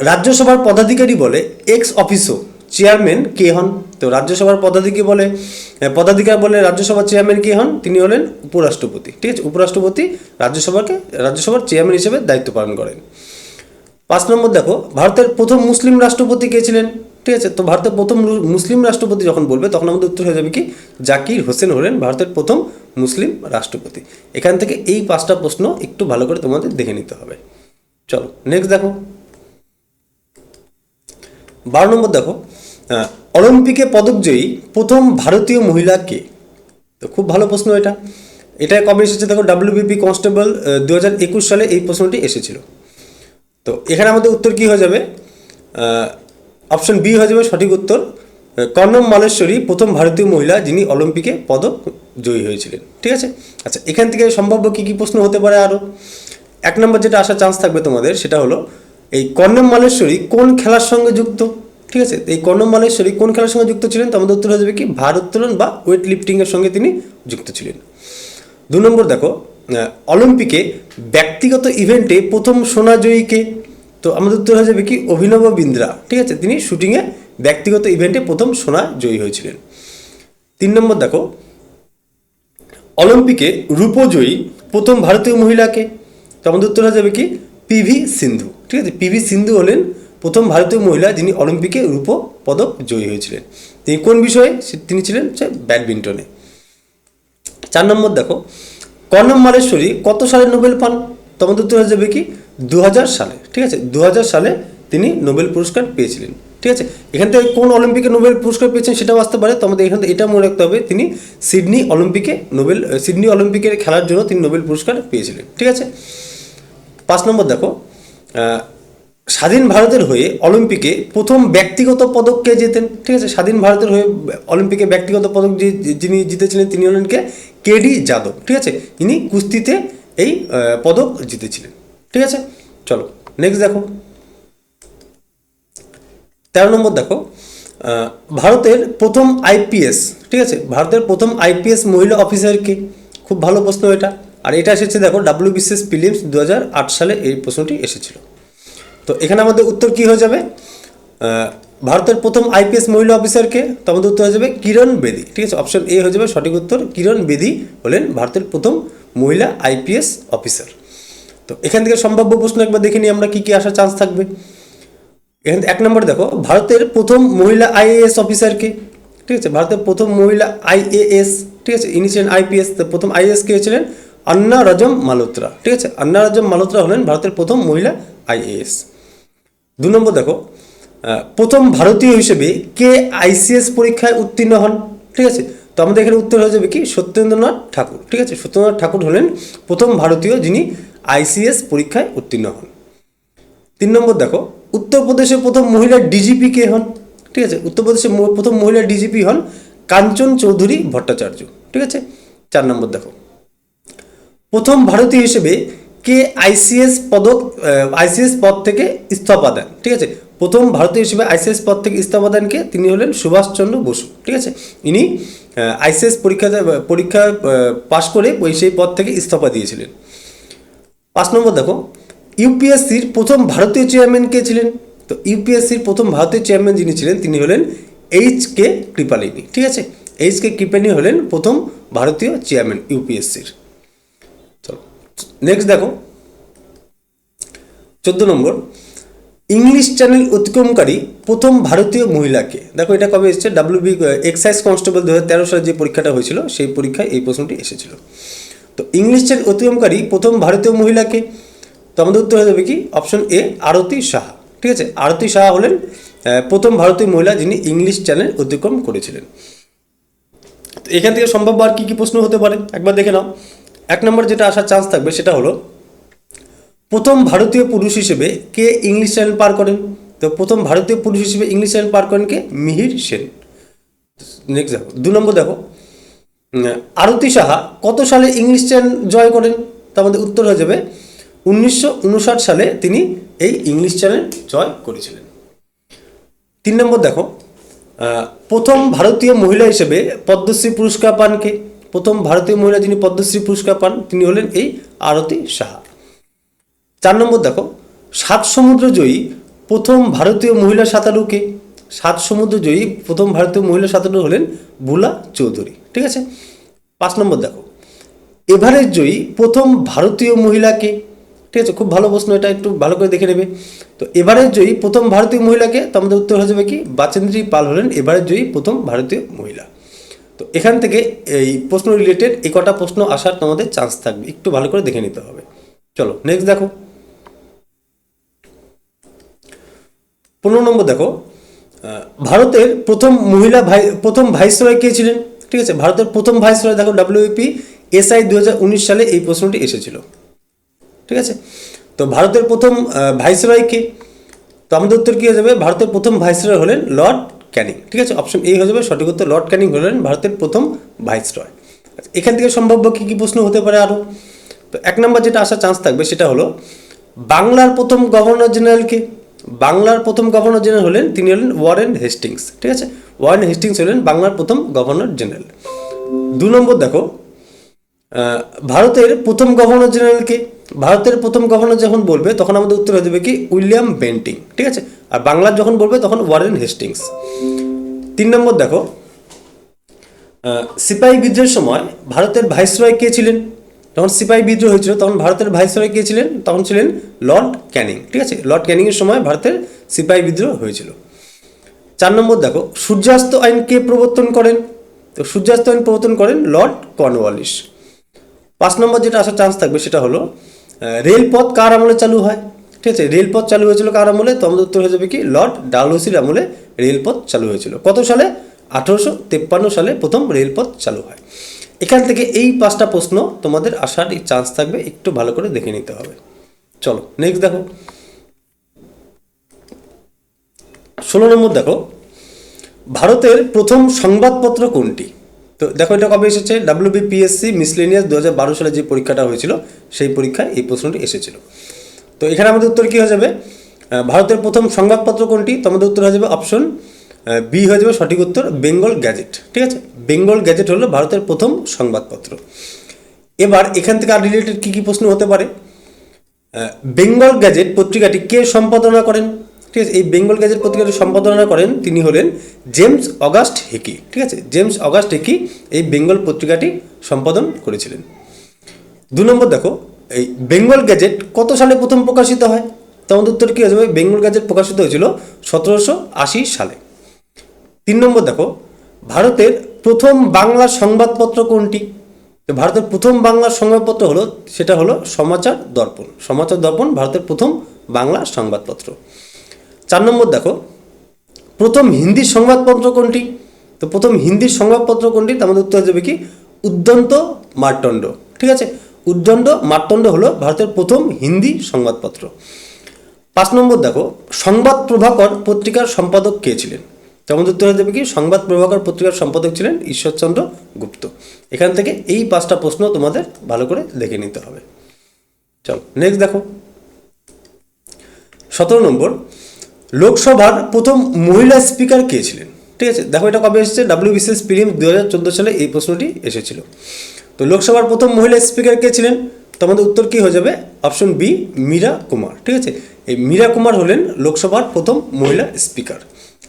রাজ্যসভার পদাধিকারী বলে এক্স অফিসো চেয়ারম্যান কে হন? তো রাজ্যসভার পদাধিকার বলে রাজ্যসভার চেয়ারম্যান কে হন? তিনি হলেন উপরাষ্ট্রপতি। ঠিক আছে, উপরাষ্ট্রপতি রাজ্যসভার চেয়ারম্যান হিসেবে দায়িত্ব পালন করেন। 5 নম্বর দেখো, ভারতের প্রথম মুসলিম রাষ্ট্রপতি কে ছিলেন? ঠিক আছে, তো ভারতের প্রথম মুসলিম রাষ্ট্রপতি যখন বলবে তখন আমাদের উত্তর হয়ে যাবে কি? জাকির হোসেন হলেন ভারতের প্রথম মুসলিম রাষ্ট্রপতি। এখান থেকে এই 5টা প্রশ্ন একটু ভালো করে তোমাদের দেখে নিতে হবে। চলো নেক্সট দেখো, 12 নম্বর দেখো, অলিম্পিকে পদকজয়ী প্রথম ভারতীয় মহিলা কে? তো খুব ভালো প্রশ্ন এটা। এটা কবে এসেছে দেখো? WBP কনস্টেবল 2021 সালে এই প্রশ্নটি এসেছিল। তো এখানে আমাদের উত্তর কি হয়ে যাবে? অপশন বি হয়ে যাবে সঠিক উত্তর। কর্ণম মালেশ্বরী প্রথম ভারতীয় মহিলা যিনি অলিম্পিকে পদক জয়ী হয়েছিলেন। ঠিক আছে, আচ্ছা এখান থেকে সম্ভাব্য কী কী প্রশ্ন হতে পারে আরও? 1 নম্বর যেটা আসার চান্স থাকবে তোমাদের সেটা হলো এই কর্ণম মালেশ্বরী কোন খেলার সঙ্গে যুক্ত? ঠিক আছে, এই কর্ণম মালেশ্বরী কোন খেলার সঙ্গে যুক্ত ছিলেন? তো আমাদের উত্তর হয়ে যাবে কি? ভারোত্তোলন বা ওয়েট লিফটিংয়ের সঙ্গে তিনি যুক্ত ছিলেন। 2 নম্বর দেখো, অলিম্পিকে ব্যক্তিগত ইভেন্টে প্রথম সোনা জয়ীকে? তো আমাদের উত্তর হয়ে যাবে কি? অভিনব বিন্দ্রা। ঠিক আছে, তিনি শুটিংয়ে ব্যক্তিগত ইভেন্টে প্রথম সোনা জয়ী হয়েছিলেন। 3 নম্বর দেখো, অলিম্পিকে রূপজয়ী প্রথম ভারতীয় মহিলাকে? তো আমাদের উত্তর হয়ে যাবে কি? PV সিন্ধু। ঠিক আছে, PV সিন্ধু হলেন প্রথম ভারতীয় মহিলা যিনি অলিম্পিকে রূপ পদক জয়ী হয়েছিলেন। তিনি কোন বিষয়ে? তিনি ছিলেন ব্যাডমিন্টনে। 4 নম্বর দেখো, কর্ণম মালেশ্বরী কত সালে নোবেল পান? তো আমাদের উত্তর হয়ে যাবে কি? 2000 সালে। ঠিক আছে, 2000 সালে তিনি নোবেল পুরস্কার পেয়েছিলেন। ঠিক আছে, এখান থেকে কোন অলিম্পিকে নোবেল পুরস্কার পেয়েছেন সেটাও আসতে পারে। তো আমাদের এখান থেকে এটা মনে রাখতে হবে, তিনি সিডনি অলিম্পিকের খেলার জন্য তিনি নোবেল পুরস্কার পেয়েছিলেন। ঠিক আছে। 5 নম্বর দেখো, স্বাধীন ভারতের হয়ে অলিম্পিকে প্রথম ব্যক্তিগত পদক কে জেতেন? ঠিক আছে, স্বাধীন ভারতের হয়ে অলিম্পিকে ব্যক্তিগত পদক যিনি জিতেছিলেন তিনি হলেন কে? KD যাদব। ঠিক আছে, ইনি কুস্তিতে এই পদক জিতেছিলেন। ঠিক আছে, চলো নেক্সট দেখো, 13 নম্বর দেখো, ভারতের প্রথম IPS, ঠিক আছে, ভারতের প্রথম IPS মহিলা অফিসার কে? খুব ভালো প্রশ্ন এটা। আর এটা এসেছে দেখো WBCS প্রিলিমস 2008 সালে এই প্রশ্নটি এসেছিল। তো এখানে আমাদের উত্তর কি হয়ে যাবে? ভারতের প্রথম IPS মহিলা অফিসারকে? তো আমাদের উত্তর হয়ে যাবে কিরণ বেদি। ঠিক আছে, অপশন এ হয়ে যাবে সঠিক উত্তর। কিরণ বেদি হলেন ভারতের প্রথম মহিলা IPS অফিসার। তো এখান থেকে সম্ভাব্য প্রশ্ন একবার দেখে নিই আমরা কি কি আসার চান্স থাকবে। এখানে 1 নম্বর দেখো, ভারতের প্রথম মহিলা IAS অফিসারকে? ঠিক আছে, ভারতের প্রথম মহিলা IAS, ঠিক আছে, ইনি ছিলেন IPS। তো প্রথম IAS কে ছিলেন? আন্না রাজম মালহোত্রা। ঠিক আছে, আন্না রাজম মালহোত্রা হলেন ভারতের প্রথম মহিলা IAS। 2 নম্বর দেখো, প্রথম ভারতীয় হিসেবে কে আইসিএস পরীক্ষায় উত্তীর্ণ হন? ঠিক আছে, তো আমাদের এখানে উত্তর হয়ে যাবে কি সত্যেন্দ্রনাথ ঠাকুর। ঠিক আছে, সত্যেন্দ্রনাথ ঠাকুর হলেন প্রথম ভারতীয় যিনি আইসিএস পরীক্ষায় উত্তীর্ণ হন। 3 নম্বর দেখো, উত্তরপ্রদেশের প্রথম মহিলা ডিজিপি কে হন? ঠিক আছে, উত্তরপ্রদেশের প্রথম মহিলা ডিজিপি হন কাঞ্চন চৌধুরী ভট্টাচার্য। ঠিক আছে। 4 নম্বর দেখো, প্রথম ভারতীয় হিসেবে কে আইসিএস পদ থেকে ইস্তফা দেন? ঠিক আছে, প্রথম ভারতীয় হিসেবে আইসিএস পদ থেকে ইস্তফা দেন কে? তিনি হলেন সুভাষচন্দ্র বসু। ঠিক আছে, ইনি আইসিএস পরীক্ষা পাশ করে সেই পদ থেকে ইস্তফা দিয়েছিলেন। 5 নম্বর দেখো, ইউপিএসসির প্রথম ভারতীয় চেয়ারম্যান কে ছিলেন? তো ইউপিএসসির প্রথম ভারতীয় চেয়ারম্যান যিনি ছিলেন তিনি হলেন এইচ.কে কৃপালিনী। ঠিক আছে, এইচ.কে কৃপালিনী হলেন প্রথম ভারতীয় চেয়ারম্যান ইউপিএসসির। চলো নেক্সট দেখো, 14 নম্বর, ইংলিশ চ্যানেল অতিক্রমকারী প্রথম ভারতীয় মহিলাকে? দেখো এটা কবে এসেছে, ডাব্লিউবি এক্সাইজ কনস্টেবল 2013 সালে যে পরীক্ষাটা হয়েছিল সেই পরীক্ষায় এই প্রশ্নটি এসেছিল। তো ইংলিশ চ্যানেল অতিক্রমকারী প্রথম ভারতীয় মহিলাকে? তো আমাদের উত্তর হয়ে যাবে কি অপশন এ, আরতি সাহা। ঠিক আছে, আরতি সাহা হলেন প্রথম ভারতীয় মহিলা যিনি ইংলিশ চ্যানেল অতিক্রম করেছিলেন। তো এখান থেকে সম্ভাব্য আর কী কী প্রশ্ন হতে পারে একবার দেখে নাও। 1 নম্বর যেটা আসার চান্স থাকবে সেটা হলো প্রথম ভারতীয় পুরুষ হিসেবে কে ইংলিশ চ্যানেল পার করেন? তো প্রথম ভারতীয় পুরুষ হিসেবে ইংলিশ চ্যানেল পার করেন কে? মিহির সেন। নেক্সট দেখো, 2 নম্বর দেখো, আরতি সাহা কত সালে ইংলিশ চ্যানেল জয় করেন? তো আমাদের উত্তর হয়ে যাবে 1959 সালে তিনি এই ইংলিশ চ্যানেল জয় করেছিলেন। 3 নম্বর দেখো, প্রথম ভারতীয় মহিলা হিসেবে পদ্মশ্রী পুরস্কার পান কে? প্রথম ভারতীয় মহিলা যিনি পদ্মশ্রী পুরস্কার পান তিনি হলেন এই আরতি সাহা। 4 নম্বর দেখো, 7 সমুদ্র জয়ী প্রথম ভারতীয় মহিলা সাঁতারু কে? 7 সমুদ্র জয়ী প্রথম ভারতীয় মহিলা সাঁতারু হলেন বুলা চৌধুরী। ঠিক আছে। 5 নম্বর দেখো, এভারেস্ট জয়ী প্রথম ভারতীয় মহিলাকে? ঠিক আছে, খুব ভালো প্রশ্ন, এটা একটু ভালো করে দেখে নেবে। তো এভারেস্ট জয়ী প্রথম ভারতীয় মহিলাকে? তো আমাদের উত্তর হয়ে যাবে কি বাচেন্দ্রী পাল হলেন এভারেস্ট জয়ী প্রথম ভারতীয় মহিলা। তো এখান থেকে এই প্রশ্ন রিলেটেড এই কটা প্রশ্ন আসার তোমাদের চান্স থাকবে, একটু ভালো করে দেখে নিতে হবে। চলো নেক্সট দেখো, 15 নম্বর দেখো, ভারতের প্রথম ভাইসরয় কে ছিলেন? ঠিক আছে, ভারতের প্রথম ভাইসরয় দেখো ডাব্লিউপি এসআই 2019 সালে এই প্রশ্নটি এসেছিল। ঠিক আছে, তো ভারতের প্রথম ভাইসরয় কে? তো আমাদের উত্তর কী হয়ে যাবে, ভারতের প্রথম ভাইসরয় হলেন লর্ড ক্যানিং। ঠিক আছে, অপশন এ হয়ে যাবে সঠিক উত্তর, লর্ড ক্যানিং হলেন ভারতের প্রথম ভাইসরয়। এখান থেকে সম্ভাব্য কী কী প্রশ্ন হতে পারে আরও? তো 1 নম্বর যেটা আসার চান্স থাকবে সেটা হলো বাংলার প্রথম গভর্নর জেনারেল কে? বাংলার প্রথম গভর্নর জেনারেল হলেন তিনি হলেন ওয়ারেন হেস্টিংস। ঠিক আছে, ওয়ারেন হেস্টিংস হলেন বাংলার প্রথম গভর্নর জেনারেল। 2 নম্বর দেখো, ভারতের প্রথম গভর্নর জেনারেলকে? ভারতের প্রথম গভর্নর যখন বলবে তখন আমাদের উত্তর হয়ে যাবে কি উইলিয়াম বেন্টিং। ঠিক আছে, আর বাংলার যখন বলবে তখন ওয়ারেন হেস্টিংস। 3 নম্বর দেখো, সিপাহী বিদ্রোহের সময় ভারতের ভাইসরয় কে ছিলেন? যখন সিপাহী বিদ্রোহ হয়েছিল তখন ভারতের ভাইসরয় কে ছিলেন? তখন ছিলেন লর্ড ক্যানিং। ঠিক আছে, লর্ড ক্যানিংয়ের সময় ভারতের সিপাহী বিদ্রোহ হয়েছিল। 4 নম্বর দেখো, সূর্যাস্ত আইন কে প্রবর্তন করেন? তো সূর্যাস্ত আইন প্রবর্তন করেন লর্ড কর্নওয়ালিস। 5 নম্বর যেটা আসার চান্স থাকবে সেটা হলো রেলপথ কার আমলে চালু হয়? ঠিক আছে, রেলপথ চালু হয়েছিল কার আমলে? তো আমাদের উত্তর হয়ে যাবে কি লর্ড ডালহৌসির আমলে রেলপথ চালু হয়েছিল। কত সালে? 1853 সালে প্রথম রেলপথ চালু হয়। এখান থেকে এই 5টা প্রশ্ন তোমাদের আসার চান্স থাকবে, একটু ভালো করে দেখে নিতে হবে। চলো নেক্সট দেখো, 16 নম্বর দেখো, ভারতের প্রথম সংবাদপত্র কোনটি? তো দেখো এটা কবে এসেছে, ডাব্লিউবিপিএসসি মিসলেনিয়াস 2012 সালে যে পরীক্ষাটা হয়েছিল সেই পরীক্ষায় এই প্রশ্নটি এসেছিল। তো এখানে আমাদের উত্তর কী হয়ে যাবে, ভারতের প্রথম সংবাদপত্র কোনটি? তো আমাদের উত্তর হয়ে যাবে অপশন বি হয়ে যাবে সঠিক উত্তর, বেঙ্গল গ্যাজেট। ঠিক আছে, বেঙ্গল গ্যাজেট হলো ভারতের প্রথম সংবাদপত্র। এবার এখান থেকে আর রিলেটেড কী কী প্রশ্ন হতে পারে, বেঙ্গল গ্যাজেট পত্রিকাটি কে সম্পাদনা করেন? ঠিক আছে, এই বেঙ্গল গ্যাজেট পত্রিকাটি সম্পাদনা করেন তিনি হলেন জেমস অগাস্ট হেকি। ঠিক আছে, জেমস অগাস্ট হেকি এই বেঙ্গল পত্রিকাটি সম্পাদন করেছিলেন। 2 নম্বর দেখো, এই বেঙ্গল গ্যাজেট কত সালে প্রথম প্রকাশিত হয়? তো আমাদের উত্তর কী হয়ে যাবে, বেঙ্গল গ্যাজেট প্রকাশিত হয়েছিল 1780 সালে। 3 নম্বর দেখো, ভারতের প্রথম বাংলা সংবাদপত্র কোনটি? তো ভারতের প্রথম বাংলা সংবাদপত্র হলো সেটা হলো সমাচার দর্পণ। সমাচার দর্পণ ভারতের প্রথম বাংলা সংবাদপত্র। 4 নম্বর দেখো, প্রথম হিন্দি সংবাদপত্র কোনটি? তো প্রথম হিন্দি সংবাদপত্র কোনটি? তার মধ্যে উত্তর হয়ে যাবে কি উদ্যন্ত মার্তণ্ড। ঠিক আছে, উদ্যন্ত মার্তণ্ড হলো ভারতের প্রথম হিন্দি সংবাদপত্র। 5 নম্বর দেখো, সংবাদ প্রভাকর পত্রিকার সম্পাদক কে ছিলেন? তার মধ্যে উত্তর হয়ে যাবে কি সংবাদ প্রভাকর পত্রিকার সম্পাদক ছিলেন ঈশ্বরচন্দ্র গুপ্ত। এখান থেকে এই 5টা প্রশ্ন তোমাদের ভালো করে দেখে নিতে হবে। চলো নেক্সট দেখো, 17 নম্বর, লোকসভার প্রথম মহিলা স্পিকার কে ছিলেন? ঠিক আছে, দেখো এটা কবে এসেছে, WBCS প্রিলিমস 2014 সালে এই প্রশ্নটি এসেছিল। তো লোকসভার প্রথম মহিলা স্পিকার কে ছিলেন? তো আমাদের উত্তর কি হয়ে যাবে, অপশন বি মীরা কুমার। ঠিক আছে, এই মীরা কুমার হলেন লোকসভার প্রথম মহিলা স্পিকার।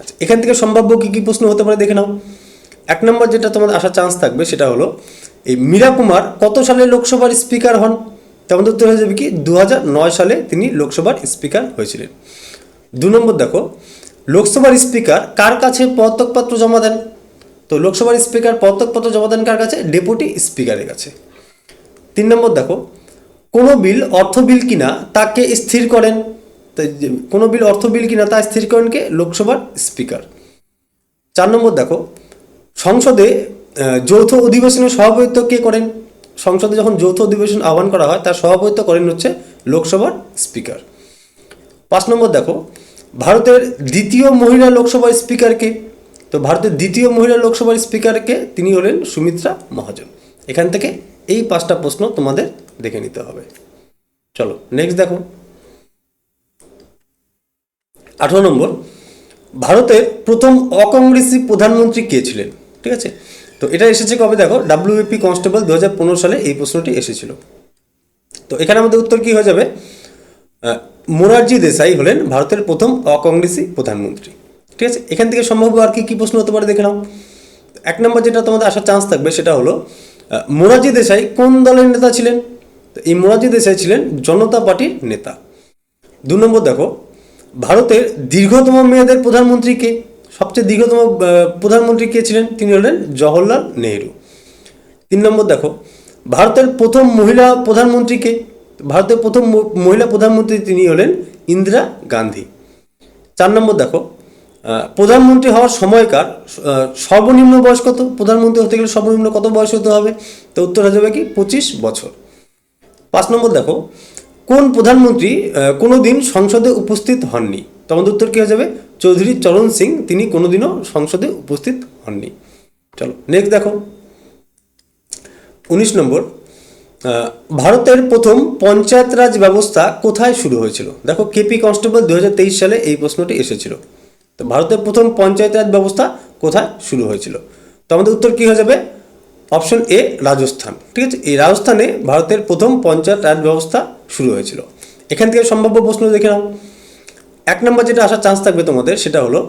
আচ্ছা, এখান থেকে সম্ভাব্য কী কী প্রশ্ন হতে পারে দেখে নাও। 1 নম্বর যেটা তোমাদের আসার চান্স থাকবে সেটা হলো, এই মীরা কুমার কত সালে লোকসভার স্পিকার হন? তো আমাদের উত্তর হয়ে যাবে কি 2009 সালে তিনি লোকসভার স্পিকার হয়েছিলেন। 2 নম্বর দেখো, লোকসভার স্পিকার কার কাছে পদত্যাগপত্র জমা দেন? তো লোকসভার স্পিকার পদত্যাগপত্র জমা দেন কার কাছে? ডেপুটি স্পিকারের কাছে। 3 নম্বর দেখো, কোনো বিল অর্থ বিল কিনা তাকে স্থির করেন? তো কোনো বিল অর্থ বিল কিনা তা স্থির করেন কে? লোকসভার স্পিকার। 4 নম্বর দেখো, সংসদে যৌথ অধিবেশনের সভাপতিত্ব কে করেন? সংসদে যখন যৌথ অধিবেশন আহ্বান করা হয় তার সভাপতিত্ব করেন হচ্ছে লোকসভার স্পিকার। 5 নম্বর দেখো, ভারতের দ্বিতীয় মহিলা লোকসভার স্পিকারকে? তো ভারতের দ্বিতীয় মহিলা লোকসভার স্পিকারকে? তিনি হলেন সুমিত্রা মহাজন। এখান থেকে এই 5টা প্রশ্ন তোমাদের দেখে নিতে হবে। চলো নেক্সট দেখো, 18 নম্বর, ভারতের প্রথম অকংগ্রেসি প্রধানমন্ত্রী কে ছিলেন? ঠিক আছে, তো এটা এসেছে কবে দেখো, WAP কনস্টেবল 2015 সালে এই প্রশ্নটি এসেছিল। তো এখানে আমাদের উত্তর কি হয়ে যাবে, মোরারজি দেশাই হলেন ভারতের প্রথম অকংগ্রেসি প্রধানমন্ত্রী। ঠিক আছে, এখান থেকে সম্ভাব্য আর কি কী প্রশ্ন হতে পারে দেখে নাও। 1 নম্বর যেটা তোমাদের আসার চান্স থাকবে সেটা হলো, মোরারজি দেশাই কোন দলের নেতা ছিলেন? তো এই মোরারজি দেশাই ছিলেন জনতা পার্টির নেতা। 2 নম্বর দেখো, ভারতের দীর্ঘতম মেয়াদের প্রধানমন্ত্রী কে? সবচেয়ে দীর্ঘতম প্রধানমন্ত্রী কে ছিলেন? তিনি হলেন জওহরলাল নেহরু। 3 নম্বর দেখো, ভারতের প্রথম মহিলা প্রধানমন্ত্রী কে? ভারতের প্রথম মহিলা প্রধানমন্ত্রী তিনি হলেন ইন্দিরা গান্ধী। 4 নম্বর দেখো, প্রধানমন্ত্রী হওয়ার সময়কার সর্বনিম্ন বয়স কত? প্রধানমন্ত্রী হতে গেলে সর্বনিম্ন কত বয়স হতে হবে? তো উত্তর হয়ে যাবে কি 25 বছর। 5 নম্বর দেখো, কোন প্রধানমন্ত্রী কোনোদিন সংসদে উপস্থিত হননি? তো আমাদের উত্তর কী হয়ে যাবে, চৌধুরী চরণ সিং, তিনি কোনোদিনও সংসদে উপস্থিত হননি। চলো নেক্সট দেখো, 19 নম্বর, ভারতের প্রথম পঞ্চায়েত রাজ ব্যবস্থা কোথায় শুরু হয়েছিল? দেখো KP কনস্টেবল 2023 সালে এই প্রশ্নটি এসেছিল। তো ভারতের প্রথম পঞ্চায়েত রাজ ব্যবস্থা কোথায় শুরু হয়েছিল? তো আমাদের উত্তর কী হয়ে যাবে, অপশন এ রাজস্থান। ঠিক আছে, এই রাজস্থানে ভারতের প্রথম পঞ্চায়েত রাজ ব্যবস্থা শুরু হয়েছিল। এখান থেকে সম্ভাব্য প্রশ্ন দেখে নাও। 1 নম্বর যেটা আসার চান্স থাকবে তোমাদের সেটা হলো,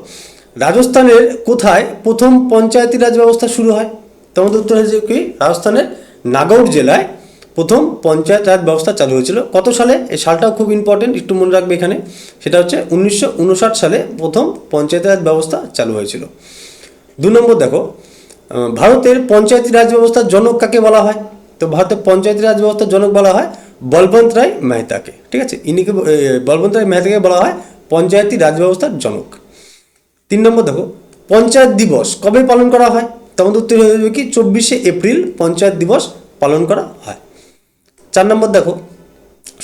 রাজস্থানের কোথায় প্রথম পঞ্চায়েতি রাজ ব্যবস্থা শুরু হয়? তো আমাদের উত্তর হয়েছে কি রাজস্থানের নাগৌর জেলায় প্রথম পঞ্চায়েত রাজ ব্যবস্থা চালু হয়েছিল। কত সালে? এই সালটাও খুব ইম্পর্টেন্ট, একটু মনে রাখবে এখানে। সেটা হচ্ছে 1959 সালে প্রথম পঞ্চায়েত রাজ ব্যবস্থা চালু হয়েছিল। 2 নম্বর দেখো, ভারতের পঞ্চায়েতি রাজ ব্যবস্থার জনক কাকে বলা হয়? তো ভারতের পঞ্চায়েতি রাজ ব্যবস্থার জনক বলা হয় বলবন্ত রায় মেহতাকে। ঠিক আছে, ইনিকে বলবন্ত রায় মেহতাকে বলা হয় পঞ্চায়েতি রাজ ব্যবস্থার জনক। 3 নম্বর দেখো, পঞ্চায়েত দিবস কবে পালন করা হয়? তো আমাদের উত্তর হয়ে যাবে কি 24শে এপ্রিল পঞ্চায়েত দিবস পালন করা হয়। 4 নম্বর দেখো,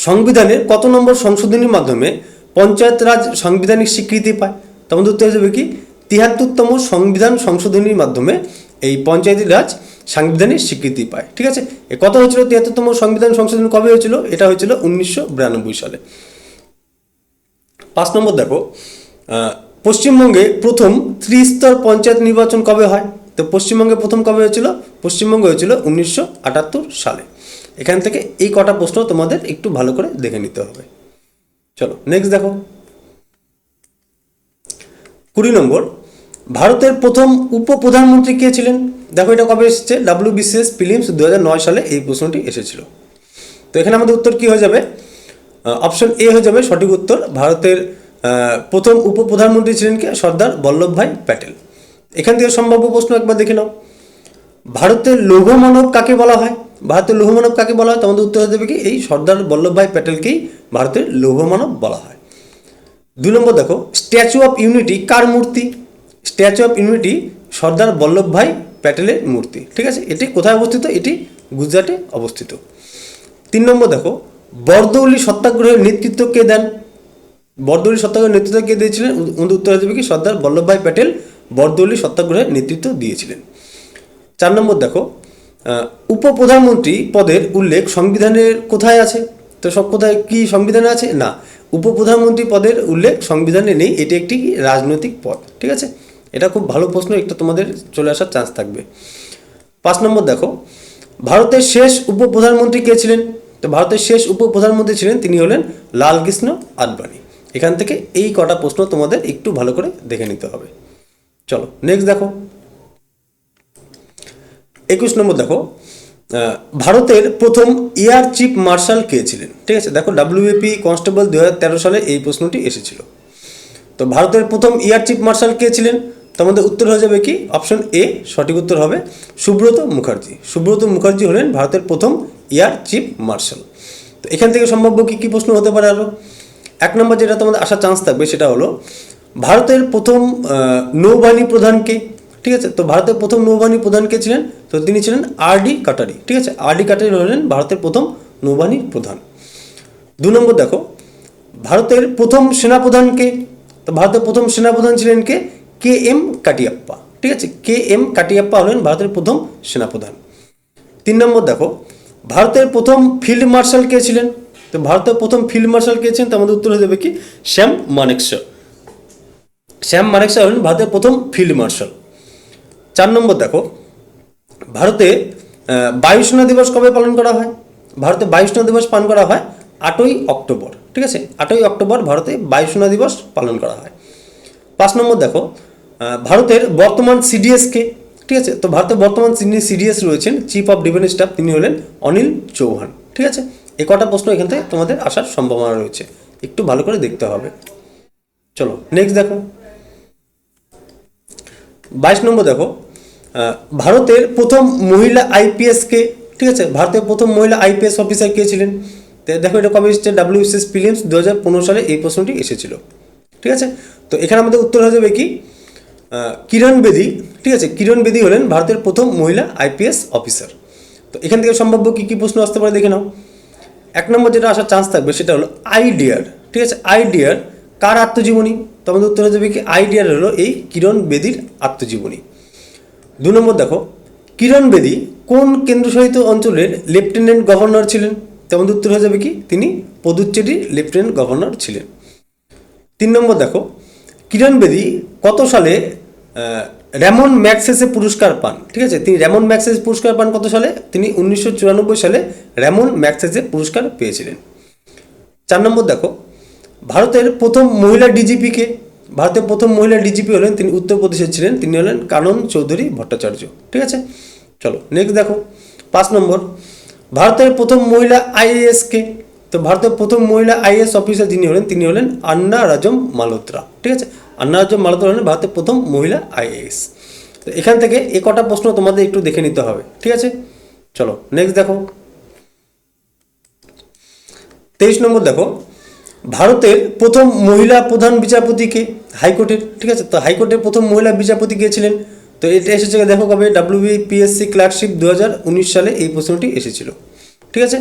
সংবিধানের কত নম্বর সংশোধনীর মাধ্যমে পঞ্চায়েত রাজ সাংবিধানিক স্বীকৃতি পায়? তো আমাদের উত্তর হয়ে যাবে কি 73তম সংবিধান সংশোধনীর মাধ্যমে এই পঞ্চায়েতি রাজ সাংবিধানিক স্বীকৃতি পায়। ঠিক আছে, এ কত হয়েছিল 73তম সংবিধান সংশোধনী কবে হয়েছিল? এটা হয়েছিল 1992 সালে। 5 নম্বর দেখো, পশ্চিমবঙ্গে প্রথম ত্রিস্তর পঞ্চায়েত নির্বাচন কবে হয়? তো পশ্চিমবঙ্গে প্রথম কবে হয়েছিল? পশ্চিমবঙ্গে হয়েছিল 1978 সালে। এখান থেকে এই কটা প্রশ্ন তোমাদের একটু ভালো করে দেখে নিতে হবে। চলো নেক্সট দেখো, 20 নম্বর, ভারতের প্রথম উপপ্রধানমন্ত্রী কে ছিলেন? দেখো এটা কবে এসেছে, WBCS প্রিলিমস 2009 সালে এই প্রশ্নটি এসেছিল। তো এখানে আমাদের উত্তর কি হয়ে যাবে, অপশন এ হয়ে যাবে সঠিক উত্তর। ভারতের প্রথম উপপ্রধানমন্ত্রী ছিলেন কে? সর্দার বল্লভভাই প্যাটেল। এখান থেকে সম্ভাব্য প্রশ্ন একবার দেখে নাও। ভারতের লৌহ মানব কাকে বলা হয়? ভারতের লৌহ মানব কাকে বলা হয়? তো আমাদের উত্তর হয়ে যাবে কি এই সর্দার বল্লভভাই প্যাটেলকেই ভারতের লৌহ মানব বলা হয়। 2 নম্বর দেখো, স্ট্যাচু অফ ইউনিটি কার মূর্তি? Statue of unity Sardar Vallabhbhai প্যাটেলের মূর্তি। ঠিক আছে, এটি কোথায় অবস্থিত? এটি গুজরাটে অবস্থিত। 3 নম্বর দেখো, বরদৌলি সত্যাগ্রহের নেতৃত্ব কে দেন? বরদৌলি সত্যাগ্রহের নেতৃত্ব কে দিয়েছিলেন? উত্তর হয়ে যাবে কি সর্দার বল্লভভাই প্যাটেল বরদৌলি সত্যাগ্রহের নেতৃত্ব দিয়েছিলেন। 4 নম্বর দেখো, উপপ্রধানমন্ত্রী পদের উল্লেখ সংবিধানের কোথায় আছে? তো সব কোথায় কি সংবিধানে আছে? না, উপপ্রধানমন্ত্রী পদের উল্লেখ সংবিধানে নেই, এটি একটি রাজনৈতিক পদ। ঠিক আছে, এটা খুব ভালো প্রশ্ন, একটা তোমাদের চলে আসার চান্স থাকবে। 5 নম্বর দেখো, ভারতের শেষ উপপ্রধানমন্ত্রী কে ছিলেন? তো ভারতের শেষ উপপ্রধানমন্ত্রী ছিলেন, তিনি হলেন লালকৃষ্ণ আদবানি। এখান থেকে এই কটা প্রশ্ন তোমাদের একটু ভালো করে দেখে নিতে হবে। চলো নেক্সট দেখো, 21 নম্বর দেখো, ভারতের প্রথম এয়ার চিফ মার্শাল কে ছিলেন? ঠিক আছে, দেখো WAP কনস্টেবল 2013 সালে এই প্রশ্নটি এসেছিল। তো ভারতের প্রথম এয়ার চিফ মার্শাল কে ছিলেন? তো আমাদের উত্তর হয়ে যাবে কি অপশন এ, সঠিক উত্তর হবে সুব্রত মুখার্জি। সুব্রত মুখার্জি হলেন ভারতের প্রথম এয়ার চিফ মার্শাল। তো এখান থেকে সম্ভাব্য কী কী প্রশ্ন হতে পারে আরও? 1 নম্বর যেটা তোমাদের আসার চান্স থাকবে সেটা হলো ভারতের প্রথম নৌবাহিনী প্রধানকে। ঠিক আছে, তো ভারতের প্রথম নৌবাহিনী প্রধান কে ছিলেন? তো তিনি ছিলেন RD কাটারি। ঠিক আছে, RD কাটারি হলেন ভারতের প্রথম নৌবাহিনী প্রধান। 2 নম্বর দেখো, ভারতের প্রথম সেনাপ্রধানকে? তো ভারতের প্রথম সেনাপ্রধান ছিলেন কে? KM কাটিয়াপ্পা। ঠিক আছে, KM কাটিয়াপ্পা হলেন ভারতের প্রথম সেনাপ্রধান। 3 নম্বর দেখো, ভারতের প্রথম ফিল্ড মার্শাল কে ছিলেন? তো ভারতের প্রথম ফিল্ড মার্শাল কে ছিলেন? তো আমাদের উত্তর হয়ে যাবে কি শ্যাম মানেকশা। শ্যাম মানেকশা হলেন ভারতের প্রথম ফিল্ড মার্শাল। 4 নম্বর দেখো, ভারতে বায়ুসেনা দিবস কবে পালন করা হয়? ভারতে বায়ুসেনা দিবস পালন করা হয় 8ই অক্টোবর। ঠিক আছে, 8ই অক্টোবর ভারতে বায়ুসেনা দিবস পালন করা হয়। 5 নম্বর দেখো, ভারতের বর্তমান CDS কে? ঠিক আছে, তো ভারতের বর্তমান CDS রয়েছেন চিফ অফ ডিফেন্স স্টাফ, তিনি হলেন অনিল চৌহান। ঠিক আছে, এ কটা প্রশ্ন এখান থেকে তোমাদের আসার সম্ভাবনা রয়েছে, একটু ভালো করে দেখতে হবে। চলো নেক্সট দেখো, 22 নম্বর দেখো, ভারতের প্রথম মহিলা IPS কে? ঠিক আছে, ভারতের প্রথম মহিলা IPS অফিসার কে ছিলেন? দেখো এটা কবে এসেছে? WBCS প্রিলিমস 2015 সালে এই প্রশ্নটি এসেছিল। ঠিক আছে, তো এখানে আমাদের উত্তর হয়ে যাবে কি কিরণ বেদি। ঠিক আছে, কিরণ বেদি হলেন ভারতের প্রথম মহিলা IPS অফিসার। তো এখান থেকে সম্ভাব্য কী কী প্রশ্ন আসতে পারে দেখে নাও। 1 নম্বর যেটা আসার চান্স থাকবে সেটা হলো আইডিয়ার। ঠিক আছে, আইডিয়ার কার আত্মজীবনী? তো আমাদের উত্তর হয়ে যাবে কি আইডিয়ার হলো এই কিরণ বেদির আত্মজীবনী। 2 নম্বর দেখো, কিরণ বেদি কোন কেন্দ্রশাসিত অঞ্চলের লেফটেন্যান্ট গভর্নর ছিলেন? তো আমাদের উত্তর হয়ে যাবে কি তিনি পুদুচ্চেরির লেফটেন্যান্ট গভর্নর ছিলেন। 3 নম্বর দেখো, কিরণ বেদি কত সালে র্যামন ম্যাগসেসে পুরস্কার পান? ঠিক আছে, তিনি র্যামন ম্যাগসেসে পুরস্কার পান কত সালে? তিনি 1994 সালে র্যামন ম্যাগসেসে পুরস্কার পেয়েছিলেন। 4 নম্বর দেখো, ভারতের প্রথম মহিলা DGP কে? ভারতের প্রথম মহিলা DGP হলেন, তিনি উত্তরপ্রদেশের ছিলেন, তিনি হলেন কানন চৌধুরী ভট্টাচার্য। ঠিক আছে, চলো নেক্সট দেখো, 5 নম্বর, ভারতের প্রথম মহিলা IAS কে? তো ভারতের প্রথম মহিলা IAS অফিসার যিনি হলেন, তিনি হলেন আন্না রাজম মালহোত্রা। ঠিক আছে, আন্না রাজম মালহোত্রা হলেন ভারতের প্রথম মহিলা IAS। তো এখান থেকে এ কটা প্রশ্ন তোমাদের একটু দেখে নিতে হবে। ঠিক আছে, চলো নেক্সট দেখো, 23 নম্বর দেখো, ভারতের প্রথম মহিলা প্রধান বিচারপতি কে? হাইকোর্টের। ঠিক আছে, তো হাইকোর্টের প্রথম মহিলা বিচারপতি কে ছিলেন? তো এটা এসেছে দেখো কবে? WBPSC ক্লার্কশিপ 2019 সালে এই প্রশ্নটি এসেছিল। ঠিক আছে,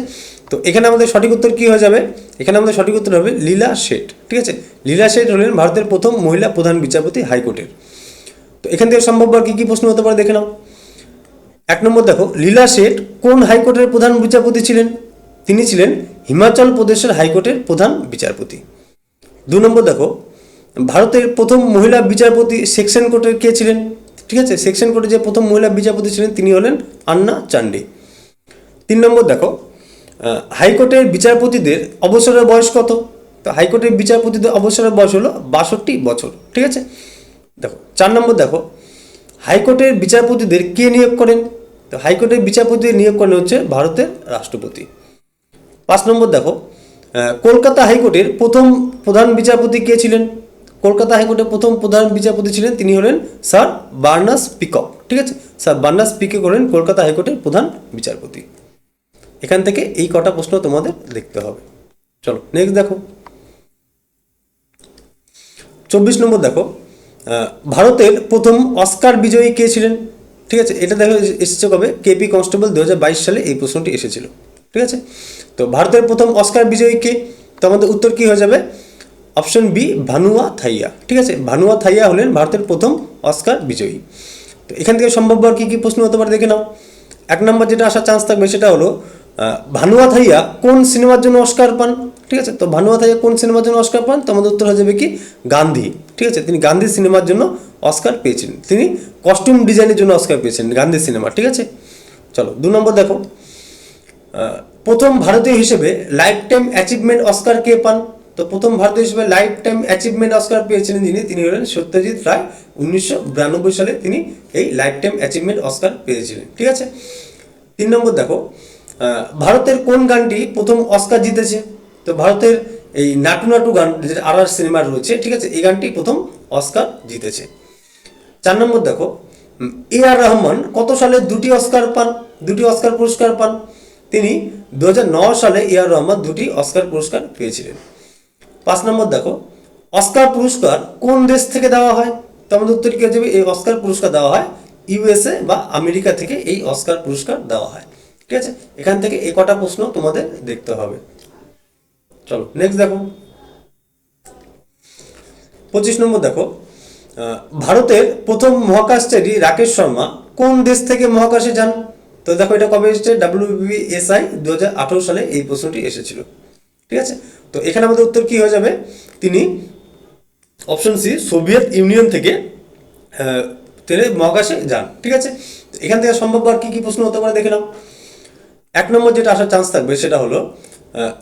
তো এখানে আমাদের সঠিক উত্তর কী হয়ে যাবে? এখানে আমাদের সঠিক উত্তর হবে লীলা শেঠ। ঠিক আছে, লীলা শেঠ হলেন ভারতের প্রথম মহিলা প্রধান বিচারপতি হাইকোর্টের। তো এখান থেকে সম্ভাব্য আর কী কী প্রশ্ন হতে পারে দেখে নাও। 1 নম্বর দেখো, লীলা শেঠ কোন হাইকোর্টের প্রধান বিচারপতি ছিলেন? তিনি ছিলেন হিমাচল প্রদেশের হাইকোর্টের প্রধান বিচারপতি। 2 নম্বর দেখো, ভারতের প্রথম মহিলা বিচারপতি সেকশন কোর্টের কে ছিলেন? ঠিক আছে, সেকশন কোর্টের যে প্রথম মহিলা বিচারপতি ছিলেন তিনি হলেন আন্না চান্ডে। 3 নম্বর দেখো, হাইকোর্টের বিচারপতিদের অবসরের বয়স কত? তো হাইকোর্টের বিচারপতিদের অবসরের বয়স হলো 62 বছর। ঠিক আছে, দেখো 4 নম্বর দেখো, হাইকোর্টের বিচারপতিদের কে নিয়োগ করেন? তো হাইকোর্টের বিচারপতিদের নিয়োগ করেন হচ্ছে ভারতের রাষ্ট্রপতি। 5 নম্বর দেখো, কলকাতা হাইকোর্টের প্রথম প্রধান বিচারপতি কে ছিলেন? কলকাতা হাইকোর্টের প্রথম প্রধান বিচারপতি ছিলেন, তিনি হলেন স্যার বার্নাস পিকক। ঠিক আছে, স্যার বার্নাস পিকক হলেন কলকাতা হাইকোর্টের প্রধান বিচারপতি। এখান থেকে এই কটা প্রশ্ন তোমাদের দেখতে হবে। চলো নেক্সট দেখো, 24 নম্বর দেখো, ভারতের প্রথম অস্কার বিজয়ী কে ছিলেন? ঠিক আছে, এটা দেখো এসেছে কবে, কেপি কনস্টেবল 2022 সালে এই প্রশ্নটি এসেছিল। ঠিক আছে, তো ভারতের প্রথম অস্কার বিজয়ী কে? তো আমাদের উত্তর কি হয়ে যাবে? অপশন বি, ভানুয়া থাইয়া। ঠিক আছে, ভানুয়া থাইয়া হলেন ভারতের প্রথম অস্কার বিজয়ী। তো এখান থেকে সম্ভাব্য আর কী কী প্রশ্ন হতে পারে দেখে নাও। 1 নম্বর যেটা আসার চান্স থাকবে সেটা হলো ভানুয়া থাইয়া কোন সিনেমার জন্য অস্কার পান? ঠিক আছে, তো ভানুয়া থাইয়া কোন সিনেমার জন্য অস্কার পান? তো আমাদের উত্তর হয়ে যাবে কি, গান্ধী। ঠিক আছে, তিনি গান্ধী সিনেমার জন্য অস্কার পেয়েছিলেন। তিনি কস্টিউম ডিজাইনের জন্য অস্কার পেয়েছিলেন গান্ধী সিনেমা। ঠিক আছে, চলো 2 নম্বর দেখো, প্রথম ভারতীয় হিসেবে লাইফ টাইম অ্যাচিভমেন্ট অস্কার কে পান? তো প্রথম ভারতীয় হিসেবে লাইফ টাইম অ্যাচিভমেন্ট অস্কার পেয়েছিলেন তিনি হলেন সত্যজিৎ রায়। 1992 সালে তিনি এই লাইফ টাইম অ্যাচিভমেন্ট অস্কার পেয়েছিলেন। ঠিক আছে, 3 নম্বর দেখো, ভারতের কোন গানটি প্রথম অস্কার জিতেছে? তো ভারতের এই নাটু নাটু গান, যেটা আর সিনেমার রয়েছে, ঠিক আছে, এই গানটি প্রথম অস্কার জিতেছে। 4 নম্বর দেখো, A.R. রহমান কত সালে 2টি অস্কার পান, 2টি অস্কার পুরস্কার পান? তিনি 2009 সালে A.R. রহমান 2টি অস্কার পুরস্কার পেয়েছিলেন। 5 নম্বর দেখো, অস্কার পুরস্কার কোন দেশ থেকে দেওয়া হয়? তো আমাদের উত্তর কি হয়ে যাবে? এই অস্কার পুরস্কার দেওয়া হয় USA বা আমেরিকা থেকে, এই অস্কার পুরস্কার দেওয়া হয়। ঠিক আছে, এখান থেকে এই কটা প্রশ্ন তোমাদের দেখতে হবে। চলো নেক্সট দেখো, 25 নম্বর দেখো, ভারতের প্রথম মহাকাশচারী রাকেশ শর্মা কোন দেশ থেকে মহাকাশে যান? তো দেখো এটা কবে এসেছে, WBSI 2018 সালে এই প্রশ্নটি এসেছিল। ঠিক আছে, তো এখানে আমাদের উত্তর কি হয়ে যাবে? তিনি অপশন সি, সোভিয়েত ইউনিয়ন থেকে তিনি মহাকাশে যান। ঠিক আছে, এখান থেকে সম্ভব আর কি কি প্রশ্ন হতে পারে দেখে নাও। 1 নম্বর যেটা আসার চান্স থাকবে সেটা হলো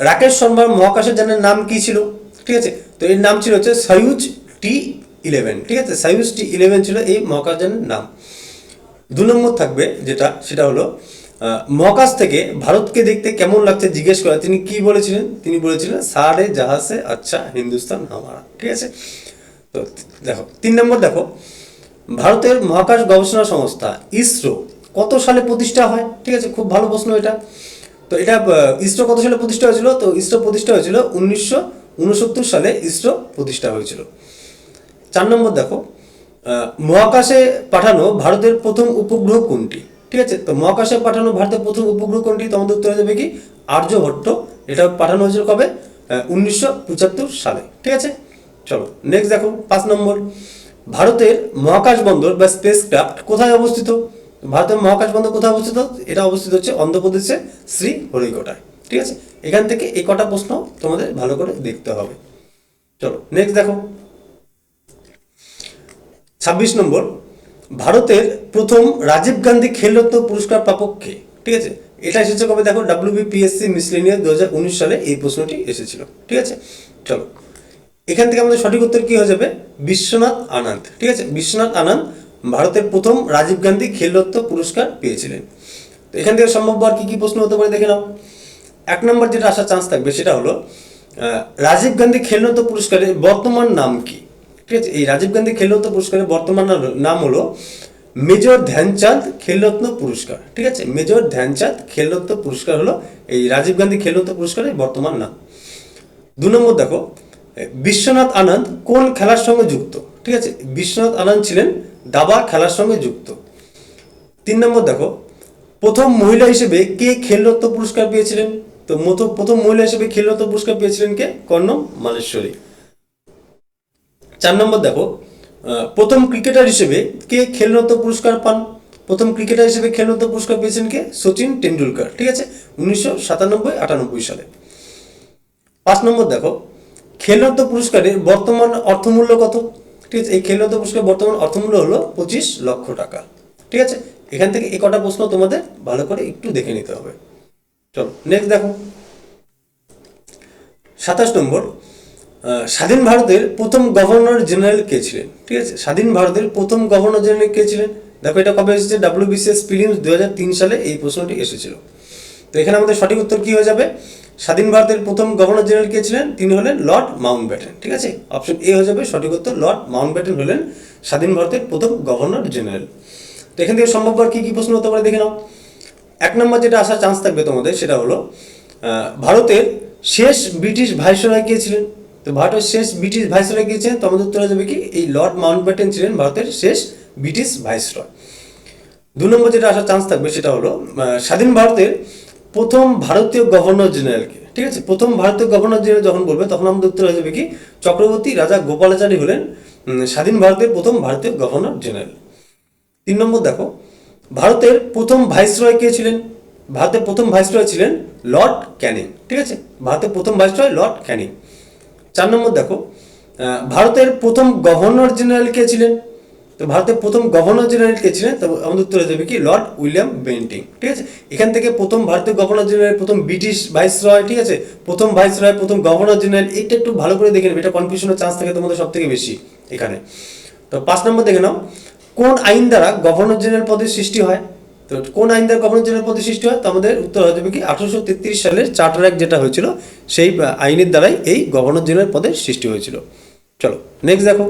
রাকেশ শর্মার মহাকাশে যানের নাম কি ছিল? ঠিক আছে, তো এর নাম ছিল হচ্ছে সয়ুজ T11। ঠিক আছে, সয়ুজ T11 ছিল এই মহাকাশযানের নাম। 2 নম্বর থাকবে যেটা, সেটা হলো মহাকাশ থেকে ভারতকে দেখতে কেমন লাগছে জিজ্ঞেস করা, তিনি কি বলেছিলেন? তিনি বলেছিলেন সারে জাহাজে আচ্ছা হিন্দুস্তান হামারা। ঠিক আছে, তো দেখো 3 নম্বর দেখো, ভারতের মহাকাশ গবেষণা সংস্থা ইসরো কত সালে প্রতিষ্ঠা হয়? ঠিক আছে, খুব ভালো প্রশ্ন এটা। তো এটা ইসরো কত সালে প্রতিষ্ঠা হয়েছিল? তো ইসরো প্রতিষ্ঠা হয়েছিল 1969 সালে ইসরো প্রতিষ্ঠা হয়েছিল। 4 নম্বর দেখো, মহাকাশে পাঠানো ভারতের প্রথম উপগ্রহ কোনটি? ঠিক আছে, তো মহাকাশে পাঠানো ভারতের প্রথম উপগ্রহ কোনটি? তো আমাদের উত্তর হয়ে যাবে কি, আর্যভট্ট। এটা পাঠানো হয়েছিল কবে? 1975 সালে। ঠিক আছে, চলো নেক্সট দেখো, 5 নম্বর, ভারতের মহাকাশ বন্দর বা স্পেস ক্রাফট কোথায় অবস্থিত? ভারতের মহাকাশ বন্দর কোথায় অবস্থিত? এটা অবস্থিত হচ্ছে অন্ধ্রপ্রদেশের শ্রীহরিকোটায়। ঠিক আছে, এখান থেকে এই কটা প্রশ্ন তোমাদের ভালো করে দেখতে হবে। চলো নেক্সট দেখো, 26 নম্বর, ভারতের প্রথম রাজীব গান্ধী খেলরত্ন পুরস্কার প্রাপক কে? ঠিক আছে, এটা এসেছে কবে দেখো, WBPSC মিসলেনিয়াস 2019 সালে এই প্রশ্নটি এসেছিল। ঠিক আছে, চলো এখান থেকে আমাদের সঠিক উত্তর কি হয়ে যাবে? বিশ্বনাথ আনন্দ। ঠিক আছে, বিশ্বনাথ আনন্দ ভারতের প্রথম রাজীব গান্ধী খেলরত্ন পুরস্কার পেয়েছিলেন। তো এখান থেকে সম্ভব আর কি কি প্রশ্ন হতে পারে দেখে নাও। 1 নম্বর যেটা আসার চান্স থাকবে সেটা হলো রাজীব গান্ধী খেলরত্ন পুরস্কারের বর্তমান নাম কি? ঠিক আছে, এই রাজীব গান্ধী খেলরত্ন পুরস্কারের বর্তমান নাম হলো মেজর ধ্যানচাঁদ খেলরত্ন পুরস্কার। ঠিক আছে, মেজর ধ্যানচাঁদ খেলরত্ন পুরস্কার হলো এই রাজীব গান্ধী খেলরত্ন পুরস্কারের বর্তমান নাম। 2 নম্বর দেখো, বিশ্বনাথ আনন্দ কোন খেলার সঙ্গে যুক্ত? ঠিক আছে, বিশ্বনাথ আনন্দ ছিলেন দাবা খেলার সঙ্গে যুক্ত। 3 নম্বর দেখো, প্রথম মহিলা হিসেবে কে খেলরত্ন পুরস্কার পেয়েছিলেন? তো প্রথম মহিলা হিসেবে খেলরত্ন পুরস্কার পেয়েছিলেন কে? কর্ণম মালেশ্বরী। 4 নম্বর দেখো, প্রথম ক্রিকেটার হিসেবে কে খেলরত্ন পুরস্কার পান? প্রথম ক্রিকেটার হিসেবে খেলরত্ন পুরস্কার পেয়েছেন কে? সচিন টেন্ডুলকার। ঠিক আছে, 1997-98 সালে। 5 নম্বর দেখো, খেলরত্ন পুরস্কারের বর্তমান অর্থমূল্য কত? ঠিক আছে, এই খেলরত্ন পুরস্কারের বর্তমান অর্থমূল্য হলো 25 লক্ষ টাকা। ঠিক আছে, এখান থেকে এই কটা প্রশ্ন তোমাদের ভালো করে একটু দেখে নিতে হবে। চলো নেক্সট দেখো, 27 নম্বর, স্বাধীন ভারতের প্রথম গভর্নর জেনারেল কে ছিলেন? ঠিক আছে, স্বাধীন ভারতের প্রথম গভর্নর জেনারেল কে ছিলেন? দেখো এটা কবে এসেছে, WBCS প্রিলিমস 2003 সালে এই প্রশ্নটি এসেছিল। তো এখানে আমাদের সঠিক উত্তর কি হয়ে যাবে? স্বাধীন ভারতের প্রথম গভর্নর জেনারেল কে ছিলেন? তিনি হলেন লর্ড মাউন্টব্যাটেন। ঠিক আছে, অপশন এ হয়ে যাবে সঠিক উত্তর, লর্ড মাউন্টব্যাটেন হলেন স্বাধীন ভারতের প্রথম গভর্নর জেনারেল। তো এখান থেকে সম্ভব আর কি কি প্রশ্ন হতে পারে দেখে নাও। 1 নম্বর যেটা আসার চান্স থাকবে তোমাদের সেটা হলো ভারতের শেষ ব্রিটিশ ভাইসরয় কে ছিলেন? তো ভারতের শেষ ব্রিটিশ ভাইসরয় কে ছিলেন? তো আমাদের উত্তর হয়ে যাবে কি এই লর্ড মাউন্টব্যাটেন ছিলেন ভারতের শেষ ব্রিটিশ ভাইসরয়। 2 নম্বর যেটা আসার চান্স থাকবে সেটা হলো স্বাধীন ভারতের প্রথম ভারতীয় গভর্নর জেনারেলকে। ঠিক আছে, প্রথম ভারতীয় গভর্নর জেনারেল যখন বলবে তখন আমাদের উত্তর হয়ে যাবে কি চক্রবর্তী রাজা গোপালাচারী হলেন স্বাধীন ভারতের প্রথম ভারতীয় গভর্নর জেনারেল। 3 নম্বর দেখো ভারতের প্রথম ভাইসরয় কে ছিলেন? ভারতের প্রথম ভাইসরয় ছিলেন লর্ড ক্যানিং। ঠিক আছে, ভারতের প্রথম ভাইসরয় লর্ড ক্যানিং। 4 নম্বর দেখো ভারতের প্রথম গভর্নর জেনারেল কে ছিলেন? তো ভারতের প্রথম গভর্নর জেনারেল কে ছিলেন? তো আমাদের উত্তর হয়ে যাবে কি লর্ড উইলিয়াম বেন্টিং। ঠিক আছে, এখান থেকে প্রথম ভারতীয় গভর্নর জেনারেল, প্রথম ব্রিটিশ ভাইসরয়, ঠিক আছে, প্রথম ভাইসরয়, প্রথম গভর্নর জেনারেল, এইটা একটু ভালো করে দেখে নেবে, এটা কনফিউশনের চান্স থাকে তোমাদের সব থেকে বেশি এখানে। তো 5 নম্বর দেখে নাও কোন আইন দ্বারা গভর্নর জেনারেল পদের সৃষ্টি হয়? তো কোন আইন দ্বারা গভর্নর জেনারেল পদের সৃষ্টি হয়? তো আমাদের উত্তর হয়ে যাবে কি 1833 সালের চার্টার অ্যাক্ট যেটা হয়েছিল সেই আইনের দ্বারাই এই গভর্নর জেনারেল পদের সৃষ্টি হয়েছিল। চলো নেক্সট দেখো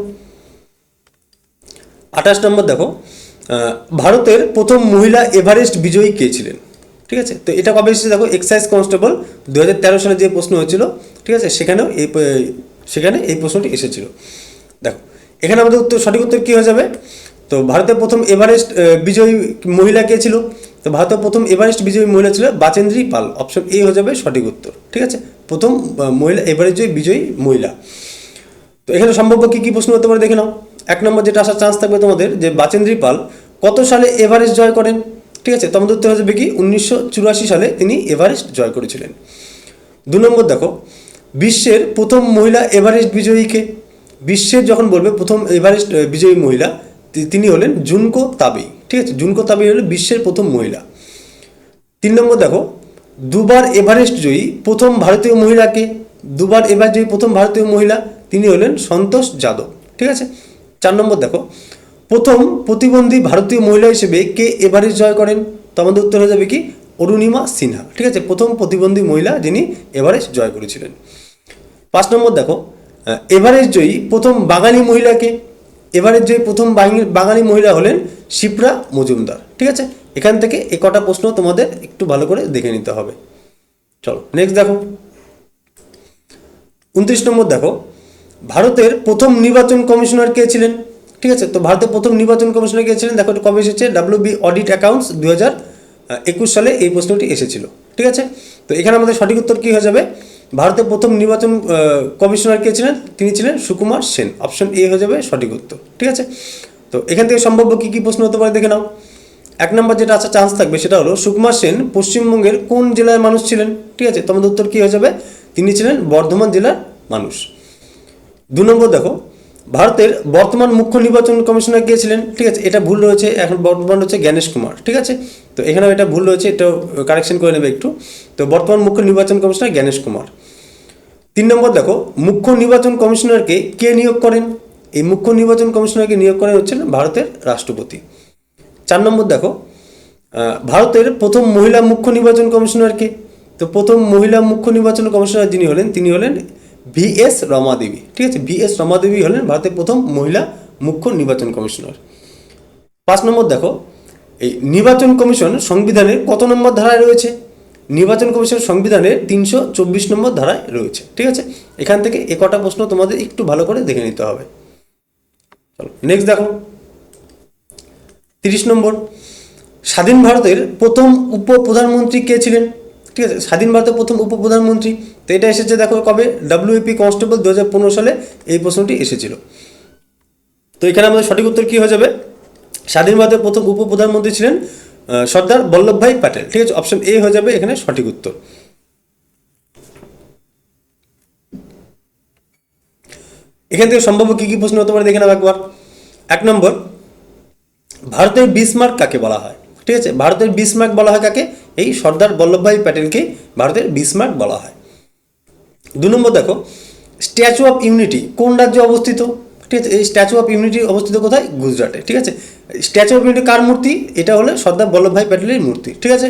28 নম্বর দেখো ভারতের প্রথম মহিলা এভারেস্ট বিজয়ী কে ছিলেন? ঠিক আছে, তো এটা কবে এসেছে দেখো এক্সাইজ কনস্টেবল 2013 সালে যে প্রশ্ন হয়েছিল, ঠিক আছে, সেখানে এই প্রশ্নটি এসেছিল। দেখো এখানে আমাদের সঠিক উত্তর কী হয়ে যাবে? তো ভারতের প্রথম এভারেস্ট বিজয়ী মহিলা কে ছিল? তো ভারতের প্রথম এভারেস্ট বিজয়ী মহিলা ছিল বাচেন্দ্রী পাল। অপশন এ হয়ে যাবে সঠিক উত্তর। ঠিক আছে, প্রথম মহিলা এভারেস্ট বিজয়ী মহিলা। তো এখানে সম্ভাব্য কী কী প্রশ্ন হতে পারে দেখে নাও। 1 নম্বর যেটা আসার চান্স থাকবে তোমাদের যে বাচেন্দ্রী পাল কত সালে এভারেস্ট জয় করেন? ঠিক আছে, তো আমাদের উত্তর হয়ে যাবে কি 1984 সালে তিনি এভারেস্ট জয় করেছিলেন। 2 নম্বর দেখো বিশ্বের প্রথম মহিলা এভারেস্ট বিজয়ীকে? বিশ্বের যখন বলবে প্রথম এভারেস্ট বিজয়ী মহিলা তিনি হলেন জুনকো তাবেই। ঠিক আছে, জুনকো তাবেই হলেন বিশ্বের প্রথম মহিলা। 3 নম্বর দেখো দুবার এভারেস্ট জয়ী প্রথম ভারতীয় মহিলাকে? দুবার এভারেস্ট জয়ী প্রথম ভারতীয় মহিলা তিনি হলেন সন্তোষ যাদব। ঠিক আছে। 4 নম্বর দেখো প্রথম প্রতিবন্ধী ভারতীয় মহিলা হিসেবে কে এভারেস্ট জয় করেন? তো আমাদের উত্তর হয়ে যাবে কি অরুণিমা সিনহা। ঠিক আছে, প্রথম প্রতিবন্ধী মহিলা যিনি এভারেস্ট জয় করেছিলেন। 5 নম্বর দেখো এভারেস্ট জয়ী প্রথম বাঙালি মহিলাকে? এভারেস্ট জয়ী প্রথম বাঙালি মহিলা হলেন শিপ্রা মজুমদার। ঠিক আছে, এখান থেকে এ কটা প্রশ্ন তোমাদের একটু ভালো করে দেখে নিতে হবে। চলো নেক্সট দেখো 29 নম্বর দেখো ভারতের প্রথম নির্বাচন কমিশনার কে ছিলেন? ঠিক আছে, তো ভারতের প্রথম নির্বাচন কমিশনার কে ছিলেন? দেখো এটা কবে এসেছে WB অডিট অ্যাকাউন্টস 2021 সালে এই প্রশ্নটি এসেছিল। ঠিক আছে, তো এখানে আমাদের সঠিক উত্তর কী হয়ে যাবে? ভারতের প্রথম নির্বাচন কমিশনার কে ছিলেন? তিনি ছিলেন সুকুমার সেন। অপশন এ হয়ে যাবে সঠিক উত্তর। ঠিক আছে, তো এখান থেকে সম্ভাব্য কী কী প্রশ্ন হতে পারে দেখে নাও। 1 নম্বর যেটা আসার চান্স থাকবে সেটা হলো সুকুমার সেন পশ্চিমবঙ্গের কোন জেলার মানুষ ছিলেন? ঠিক আছে, তো আমাদের উত্তর কী হয়ে যাবে? তিনি ছিলেন বর্ধমান জেলার মানুষ। 2 নম্বর দেখো ভারতের বর্তমান মুখ্য নির্বাচন কমিশনার কে ছিলেন? ঠিক আছে, এটা ভুল রয়েছে, এখন বর্তমান হচ্ছে জ্ঞানেশ কুমার। ঠিক আছে, তো এখানেও এটা ভুল রয়েছে, এটা কারেকশন করে নেবে একটু। তো বর্তমান মুখ্য নির্বাচন কমিশনার জ্ঞানেশ কুমার। 3 নম্বর দেখো মুখ্য নির্বাচন কমিশনারকে কে নিয়োগ করেন? এই মুখ্য নির্বাচন কমিশনারকে নিয়োগ করেন হচ্ছেন ভারতের রাষ্ট্রপতি। 4 নম্বর দেখো ভারতের প্রথম মহিলা মুখ্য নির্বাচন কমিশনারকে? তো প্রথম মহিলা মুখ্য নির্বাচন কমিশনার যিনি হলেন তিনি হলেন VS রমা দেবী। ঠিক আছে, VS রমা দেবী হলেন ভারতের প্রথম মহিলা মুখ্য নির্বাচন কমিশনার। 5 নম্বর দেখো এই নির্বাচন কমিশন সংবিধানের কত নম্বর ধারায় রয়েছে? নির্বাচন কমিশন সংবিধানের 324 নম্বর ধারায় রয়েছে। ঠিক আছে, এখান থেকে এ কটা প্রশ্ন তোমাদের একটু ভালো করে দেখে নিতে হবে। চলো নেক্সট দেখো 30 নম্বর স্বাধীন ভারতের প্রথম উপপ্রধানমন্ত্রী কে ছিলেন? ঠিক আছে, স্বাধীন ভারতের প্রথম উপপ্রধানমন্ত্রী, তো এটা এসেছে দেখো কবে WAP কনস্টেবল 2015 সালে এই প্রশ্নটি এসেছিল। তো এখানে আমাদের সঠিক উত্তর কী হয়ে যাবে? স্বাধীন ভারতের প্রথম উপপ্রধানমন্ত্রী ছিলেন সর্দার বল্লভভাই প্যাটেল। ঠিক আছে, অপশন এ হয়ে যাবে এখানে সঠিক উত্তর। এখান থেকে সম্ভাব্য কী কী প্রশ্ন হতে পারে দেখে নাও একবার। 1 নম্বর ভারতের বিসমার্ক কাকে বলা হয়? ঠিক আছে, ভারতের বিসমার্ক বলা হয় কাকে? এই সর্দার বল্লভভাই প্যাটেলকে ভারতের বিসমার্ক বলা হয়। 2 নম্বর দেখো স্ট্যাচু অফ ইউনিটি কোন রাজ্যে অবস্থিত? ঠিক আছে, এই স্ট্যাচু অফ ইউনিটি অবস্থিত কোথায়? গুজরাটে। ঠিক আছে, স্ট্যাচু অফ ইউনিটি কার মূর্তি? এটা হলো সর্দার বল্লভভাই প্যাটেলের মূর্তি। ঠিক আছে।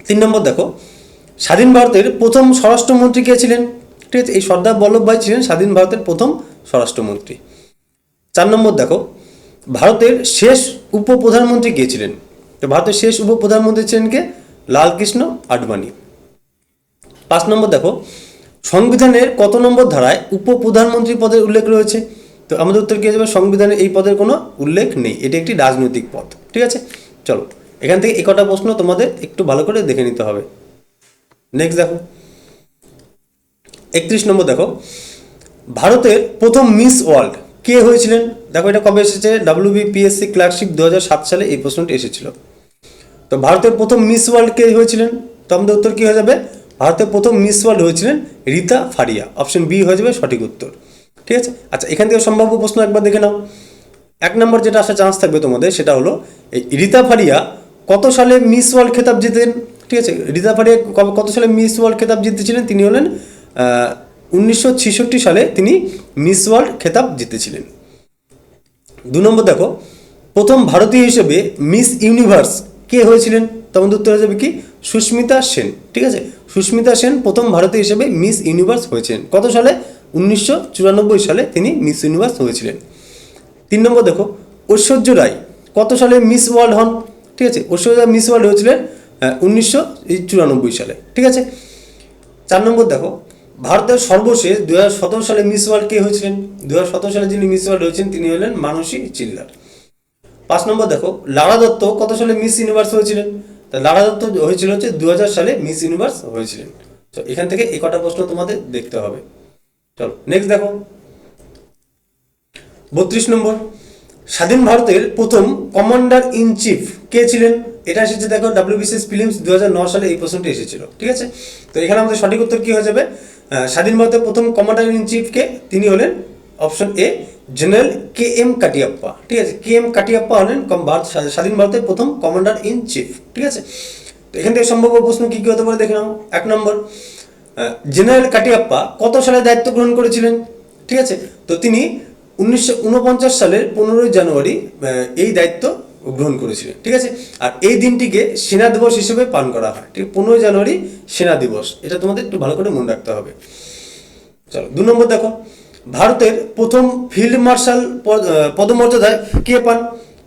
3 নম্বর দেখো স্বাধীন ভারতের প্রথম স্বরাষ্ট্রমন্ত্রী কে ছিলেন? ঠিক আছে, এই সর্দার বল্লভভাই ছিলেন স্বাধীন ভারতের প্রথম স্বরাষ্ট্রমন্ত্রী। 4 নম্বর দেখো ভারতের শেষ উপপ্রধানমন্ত্রী কে ছিলেন? তো ভারতের শেষ উপপ্রধানমন্ত্রী ছিলেন কে? লালকৃষ্ণ আডবাণী। 5 নম্বর দেখো সংবিধানের কত নম্বর ধারায় উপপ্রধানমন্ত্রী পদের উল্লেখ রয়েছে? তো আমাদের উত্তর কি হয়ে যাবে, সংবিধানে এই পদের কোনো উল্লেখ নেই, এটি একটি রাজনৈতিক পদ। ঠিক আছে, চলো এখান থেকে এই কটা প্রশ্ন তোমাদের একটু ভালো করে দেখে নিতে হবে। নেক্সট দেখো 31 নম্বর দেখো, ভারতের প্রথম মিস ওয়ার্ল্ড কে হয়েছিলেন? দেখো এটা কবে এসেছে, WBPSC ক্লার্কশিপ 2007 সালে এই প্রশ্নটি এসেছিল। তো ভারতের প্রথম মিস ওয়ার্ল্ড কে হয়েছিলেন? তো আমাদের উত্তর কি হয়ে যাবে, ভারতের প্রথম মিস ওয়ার্ল্ড হয়েছিলেন রীতা ফারিয়া, অপশন বি হয়ে যাবে সঠিক উত্তর। ঠিক আছে, আচ্ছা এখান থেকে সম্ভাব্য প্রশ্ন একবার দেখে নাও। 1 নম্বর যেটা আসার চান্স থাকবে তোমাদের সেটা হলো, এই রীতা ফারিয়া কত সালে মিস ওয়ার্ল্ড খেতাব জিতেন? ঠিক আছে, রীতা ফারিয়া কত সালে মিস ওয়ার্ল্ড খেতাব জিতেছিলেন? তিনি হলেন 1966 সালে তিনি মিস ওয়ার্ল্ড খেতাব জিতেছিলেন। 2 নম্বর দেখো, প্রথম ভারতীয় হিসেবে মিস ইউনিভার্স কে হয়েছিলেন? তো আমাদের উত্তর হয়ে যাবে কি, সুস্মিতা সেন। ঠিক আছে, সুস্মিতা সেন প্রথম ভারতীয় হিসেবে মিস ইউনিভার্স হয়েছিলেন। কত সালে? 1994 সালে তিনি মিস ইউনিভার্স হয়েছিলেন। 3 নম্বর দেখো, ঐশ্বর্য রায় কত সালে মিস ওয়ার্ল্ড হন? ঠিক আছে, ঐশ্বর্য রায় মিস ওয়ার্ল্ড হয়েছিলেন 1994 সালে। ঠিক আছে, 4 নম্বর দেখো, ভারতের সর্বশেষ 2017 সালে মিস ওয়ার্ল্ড কে হয়েছিলেন? 2017 সালে যিনি মিস ওয়ার্ল্ড হয়েছেন তিনি হলেন মানসী চিল্লার। 5 নম্বর দেখো, লারা দত্ত কত সালে মিস ইউনিভার্স হয়েছিলেন? তা লারা দত্ত হয়েছিল হচ্ছে 2000 সালে মিস ইউনিভার্স হয়েছিলেন। তো এখান থেকে এই কটা প্রশ্ন তোমাদের দেখতে হবে। চলো নেক্সট দেখো 32 নম্বর, স্বাধীন ভারতের প্রথম কমান্ডার ইন চিফ কে ছিলেন? এটা এসেছে দেখো WBCS প্রিলিমস 2009 সালে এই প্রশ্নটি এসেছিল। ঠিক আছে, তো এখানে আমাদের সঠিক উত্তর কি হয়ে যাবে, স্বাধীন ভারতের প্রথম কমান্ডার ইন চিফ কে? তিনি হলেন অপশন এ জেনারেল KM কাটিয়াপ্পা। ঠিক আছে, KM কাটিয়াপ্পা হলেন স্বাধীন ভারতের প্রথম কমান্ডার ইন চিফ। ঠিক আছে, তো এখান থেকে সম্ভাব্য প্রশ্ন কি কি হতে পারে দেখে নাও। 1 নম্বর, জেনারেল কাটিয়াপ্পা কত সালে দায়িত্ব গ্রহণ করেছিলেন? ঠিক আছে, তো তিনি 1949 সালের 15 জানুয়ারি এই দায়িত্ব গ্রহণ করেছিলেন। ঠিক আছে, আর এই দিনটিকে সেনা দিবস হিসেবে পালন করা হয়। ঠিক, 15 জানুয়ারি সেনা দিবস, এটা তোমাদের একটু ভালো করে মনে রাখতে হবে। চলো 2 নম্বর দেখো, ভারতের প্রথম ফিল্ড মার্শাল পদমর্যাদায় কে পান?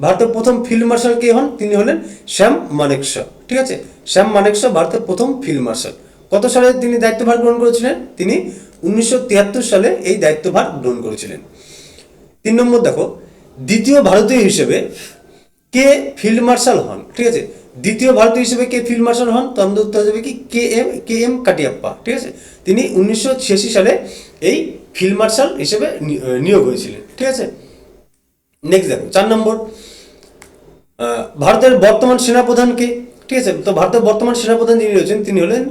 ভারতের প্রথম ফিল্ড মার্শাল কে হন? তিনি হলেন শ্যাম মানেকশা। ঠিক আছে, শ্যাম মানেকশা ভারতের প্রথম ফিল্ড মার্শাল। কত সালে তিনি দায়িত্বভার গ্রহণ করেছিলেন? তিনি 1973 সালে এই দায়িত্বভার গ্রহণ করেছিলেন। 3 নম্বর দেখো, দ্বিতীয় ভারতীয় হিসেবে কে ফিল্ড মার্শাল হন? ঠিক আছে, দ্বিতীয় ভারতীয় হিসেবে কে ফিল্ড মার্শাল হন? তো আমাদের উত্তর যাবে কি, KM কাটিয়াপ্পা। ঠিক আছে, তিনি 1986 সালে এই ফিল্ড মার্শাল হিসেবে নিয়োগ হয়েছিলেন। ঠিক আছে, নেক্সট দেখো 4 নম্বর, ভারতের বর্তমান সেনাপ্রধান কে? ঠিক আছে, তো ভারতের বর্তমান সেনাপ্রধান যিনি রয়েছেন তিনি হলেন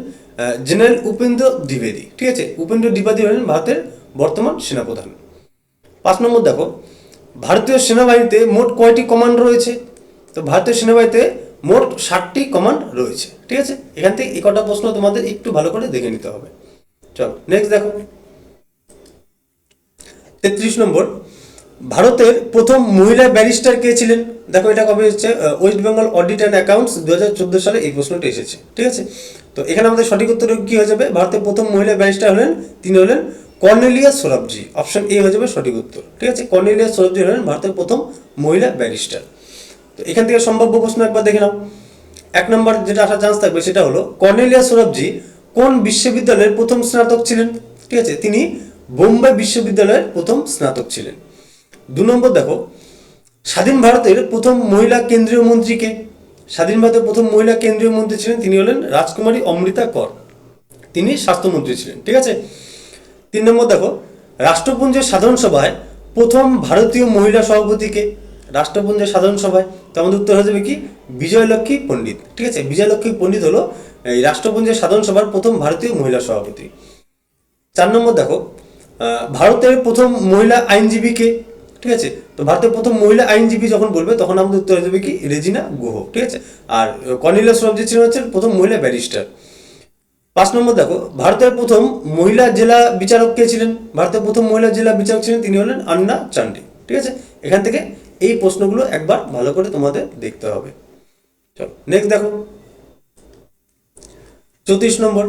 জেনারেল উপেন্দ্র দ্বিবেদী। ঠিক আছে, উপেন্দ্র দ্বিবেদী হলেন ভারতের বর্তমান সেনাপ্রধান। 5 নম্বর দেখো, ভারতীয় সেনাবাহিনীতে মোট কয়টি কমান্ড রয়েছে? তো ভারতীয় সেনাবাহিনীতে মোট 60টি কমান্ড রয়েছে। ঠিক আছে, এখান থেকে এই কটা প্রশ্ন তোমাদের একটু ভালো করে দেখে নিতে হবে। চলো নেক্সট দেখো 33 নম্বর, ভারতের প্রথম মহিলা ব্যারিস্টার কে ছিলেন? দেখো এটা কবে এসেছে, West Bengal audit and accounts 2014 সালে এই প্রশ্নটি এসেছে। ঠিক আছে, তো এখানে আমাদের সঠিক উত্তর কি হয়ে যাবে, ভারতের প্রথম মহিলা ব্যারিস্টার হলেন, তিনি হলেন কর্নেলিয়া সোরাবজি। অপশন এ হয়ে যাবে সঠিক উত্তর। ঠিক আছে, কর্নেলিয়া সোরাবজি হলেন ভারতের প্রথম মহিলা ব্যারিস্টার। তো এখান থেকে সম্ভাব্য প্রশ্ন একবার দেখে নাও। 1 নম্বর যেটা আসার চান্স থাকবে সেটা হলো, কর্নেলিয়া সোরাবজি কোন বিশ্ববিদ্যালয়ের প্রথম স্নাতক ছিলেন? ঠিক আছে, তিনি বোম্বাই বিশ্ববিদ্যালয়ের প্রথম স্নাতক ছিলেন। 2 নম্বর দেখো, স্বাধীন ভারতের প্রথম মহিলা কেন্দ্রীয় মন্ত্রীকে? স্বাধীন ভারতের প্রথম মহিলা কেন্দ্রীয় মন্ত্রী ছিলেন, তিনি হলেন রাজকুমারী অমৃতা কর, তিনি স্বাস্থ্যমন্ত্রী ছিলেন। ঠিক আছে, 3 নম্বর দেখো, রাষ্ট্রপুঞ্জের সাধারণ সভায় প্রথম ভারতীয় মহিলা সভাপতিকে? রাষ্ট্রপুঞ্জের সাধারণ সভায়, তো আমাদের উত্তর হয়ে যাবে কি, বিজয়লক্ষ্মী পণ্ডিত। ঠিক আছে, বিজয়লক্ষ্মী পণ্ডিত হলো এই রাষ্ট্রপুঞ্জের সাধারণ সভার প্রথম ভারতীয় মহিলা সভাপতি। 4 নম্বর দেখো, ভারতের প্রথম মহিলা আইনজীবী কে? ঠিক আছে, তো ভারতের প্রথম মহিলা আইনজীবী যখন বলবে তখন আমাদের উত্তর হয়ে যাবে কি, রেজিনা গুহ। ঠিক আছে, আর কর্নেলিয়া সোরাবজি ছিলেন হচ্ছে প্রথম মহিলা ব্যারিস্টার। 5 নম্বর দেখো, ভারতের প্রথম মহিলা জেলা বিচারক কে ছিলেন? ভারতের প্রথম মহিলা জেলা বিচারক ছিলেন, তিনি হলেন আন্না চান্ডি। ঠিক আছে, এখান থেকে এই প্রশ্নগুলো একবার ভালো করে তোমাদের দেখতে হবে। চলো নেক্সট দেখো 34 নম্বর,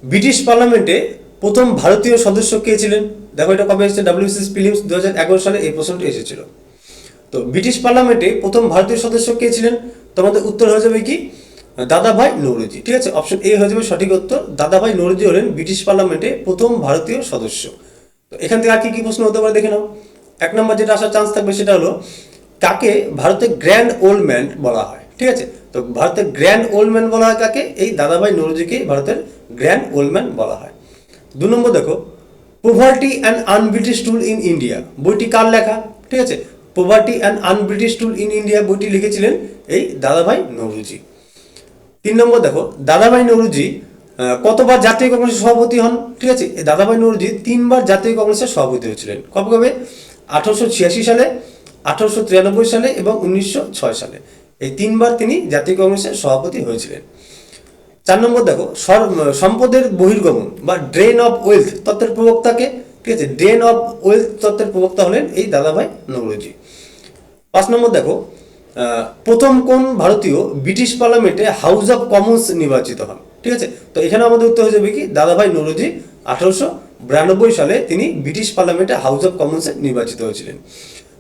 ব্রিটিশ পার্লামেন্টে প্রথম ভারতীয় সদস্য কে ছিলেন? দেখো এটা কবে এসেছে, WBCS প্রিলিমস 2011 সালে এই প্রশ্নটি এসেছিল। তো ব্রিটিশ পার্লামেন্টে প্রথম ভারতীয় সদস্য কে ছিলেন? তোমাদের উত্তর হয়ে যাবে কি, দাদাভাই নৌরোজি। ঠিক আছে, অপশন এ হয়ে যাবে সঠিক উত্তর। দাদাভাই নৌরোজি হলেন ব্রিটিশ পার্লামেন্টে প্রথম ভারতীয় সদস্য। তো এখান থেকে আর কি কি প্রশ্ন হতে পারে দেখে নাও। 1 নম্বর যেটা আসার চান্স থাকবে সেটা হলো, কাকে ভারতের গ্র্যান্ড ওল্ড ম্যান বলা হয়? ঠিক আছে, তো ভারতের গ্র্যান্ড ওল্ড ম্যান বলা হয় কাকে? এই দাদাভাই নৌরোজিকে ভারতের গ্র্যান্ড ওল্ড ম্যান বলা হয়। 2 নম্বর দেখো, poverty and un-British rule in India বইটি কার লেখা? ঠিক আছে, poverty and un-British rule in India বইটি লিখেছিলেন এই দাদাভাই নৌরোজি। 3 নম্বর দেখো, দাদাভাই নৌরোজি কতবার জাতীয় কংগ্রেসের সভাপতি হন? ঠিক আছে, এই দাদাভাই নৌরোজি 3বার জাতীয় কংগ্রেসের সভাপতি হয়েছিলেন। কবে কবে? 1886 সালে, 1893 সালে এবং 1906 সালে। এই 3বার তিনি জাতীয় কংগ্রেসের সভাপতি হয়েছিলেন। 4 নম্বর দেখো, সম্পদের বহির্গমন বা ড্রেন অফ ওয়েলথ তত্ত্বের প্রবক্তাকে? ঠিক আছে, ড্রেন অফ ওয়েলথ তত্ত্বের প্রবক্তা হলেন এই দাদাভাই নৌরোজি। 5 নম্বর দেখো, প্রথম কোন ভারতীয় ব্রিটিশ পার্লামেন্টে হাউস অফ কমন্স নির্বাচিত হন? ঠিক আছে, তো এখানে আমাদের উত্তর হয়ে যাবে কি, দাদাভাই নৌরোজি 1892 সালে তিনি ব্রিটিশ পার্লামেন্টে হাউস অফ কমন্সে নির্বাচিত হয়েছিলেন।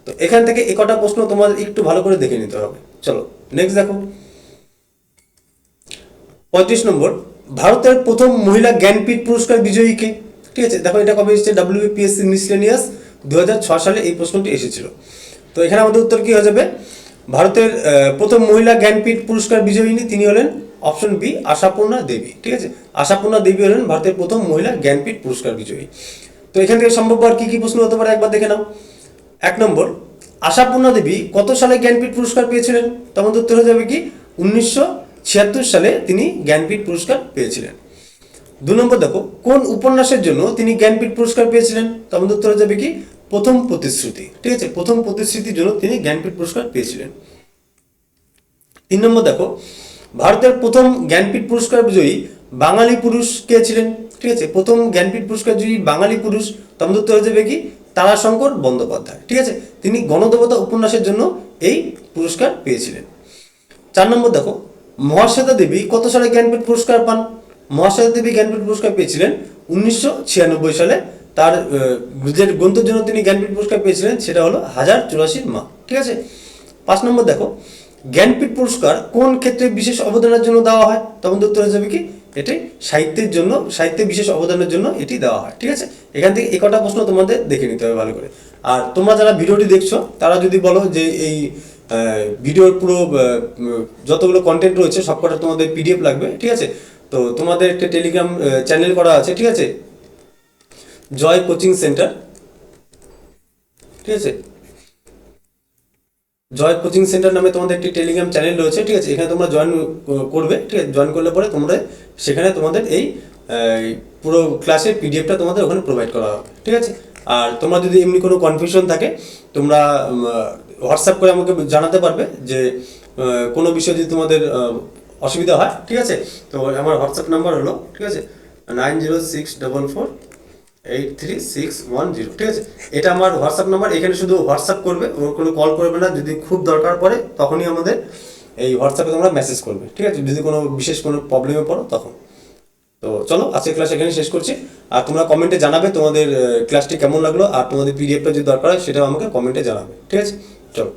তো এখান থেকে একটা প্রশ্ন তোমাদের একটু ভালো করে দেখে নিতে হবে। চলো নেক্সট দেখো, 35 নম্বর, ভারতের প্রথম মহিলা জ্ঞানপীঠ পুরস্কার বিজয়ীকে? ঠিক আছে, দেখো এটা কবে এসেছে, WBPSC মিসলেনিয়াস 2006 সালে এই প্রশ্নটি এসেছিল। তো এখানে আমাদের উত্তর কি হয়ে যাবে, ভারতের প্রথম মহিলা জ্ঞানপীঠ পুরস্কার বিজয়িনী তিনি হলেন অপশন বি, আশাপূর্ণা দেবী। ঠিক আছে, আশাপূর্ণা দেবী হলেন ভারতের প্রথম মহিলা জ্ঞানপীঠ পুরস্কার বিজয়ী। তো এখান থেকে সম্ভব আর কি কি প্রশ্ন হতে পারে একবার দেখে নাও। 1 নম্বর, আশাপূর্ণা দেবী কত সালে জ্ঞানপীঠ পুরস্কার পেয়েছিলেন? তো আমাদের উত্তর হয়ে যাবে কি, 1976 সালে তিনি জ্ঞানপীঠ পুরস্কার পেয়েছিলেন। 2 নম্বর দেখো, কোন উপন্যাসের জন্য তিনি জ্ঞানপীঠ পুরস্কার পেয়েছিলেন? তো আমাদের উত্তর হয়ে যাবে কি, প্রথম প্রতিশ্রুতি। ঠিক আছে, প্রথম প্রতিশ্রুতির জন্য তিনি জ্ঞানপীঠ পুরস্কার পেয়েছিলেন। 3 নম্বর দেখো, ভারতের প্রথম জ্ঞানপীঠ পুরস্কার বিজয়ী বাঙালি পুরুষ কে ছিলেন? ঠিক আছে, প্রথম জ্ঞানপীঠ পুরস্কার জয়ী বাঙালি পুরুষ, তো আমাদের উত্তর হয়ে যাবে কি, তারাশঙ্কর বন্দ্যোপাধ্যায়। ঠিক আছে, তিনি গণদেবতা উপন্যাসের জন্য এই পুরস্কার পেয়েছিলেন। 4 নম্বর দেখো, মহাশ্বেতা দেবী কত সালে জ্ঞানপীঠ পুরস্কার পান? মহাশ্বেতা দেবী জ্ঞানপীঠ পুরস্কার পেয়েছিলেন 1996 সালে। তার যে গ্রন্থের জন্য তিনি জ্ঞানপীঠ পুরস্কার পেয়েছিলেন সেটা হলো 1084 মা। ঠিক আছে, 5 নম্বর দেখো, জ্ঞানপীঠ পুরস্কার কোন ক্ষেত্রে বিশেষ অবদানের জন্য দেওয়া হয়? তখন উত্তর হয়ে যাবে কি, এটাই সাহিত্যের জন্য, সাহিত্যে বিশেষ অবদানের জন্য এটি দেওয়া হয়। ঠিক আছে, এখান থেকে একটা প্রশ্ন তোমাদের দেখে নিতে হবে ভালো করে। আর তোমরা যারা ভিডিওটি দেখছো তারা যদি বলো যে এই ভিডিওর পুরো যতগুলো কন্টেন্ট রয়েছে সবকটা তোমাদের PDF লাগবে। ঠিক আছে, তো তোমাদের একটা টেলিগ্রাম চ্যানেল করা আছে। ঠিক আছে, জয় কোচিং সেন্টার। ঠিক আছে, জয় কোচিং সেন্টার নামে তোমাদের একটি টেলিগ্রাম চ্যানেল রয়েছে। ঠিক আছে, এখানে তোমরা জয়েন করবে। ঠিক আছে, জয়েন করলে পরে তোমরা সেখানে তোমাদের এই পুরো ক্লাসের PDFটা তোমাদের ওখানে প্রোভাইড করা হবে। ঠিক আছে, আর তোমরা যদি এমনি কোনো কনফিউশন থাকে তোমরা হোয়াটসঅ্যাপ করে আমাকে জানাতে পারবে যে কোনো বিষয়ে যদি তোমাদের অসুবিধা হয়। ঠিক আছে, তো আমার হোয়াটসঅ্যাপ নাম্বার হলো, ঠিক আছে, 9064483610। ঠিক আছে, এটা আমার হোয়াটসঅ্যাপ নাম্বার। এখানে শুধু হোয়াটসঅ্যাপ করবে, ওর কোনো কল করবে না। যদি খুব দরকার পড়ে তখনই আমাদের এই হোয়াটসঅ্যাপে তোমরা মেসেজ করবে। ঠিক আছে, যদি কোনো বিশেষ কোনো প্রবলেমে পড়ো তখন। তো চলো আজকের ক্লাস এখানে শেষ করছি। আর তোমরা কমেন্টে জানাবে তোমাদের ক্লাসটি কেমন লাগলো, আর তোমাদের PDFটা যদি দরকার হয় সেটাও আমাকে কমেন্টে জানাবে। ঠিক আছে, চলো।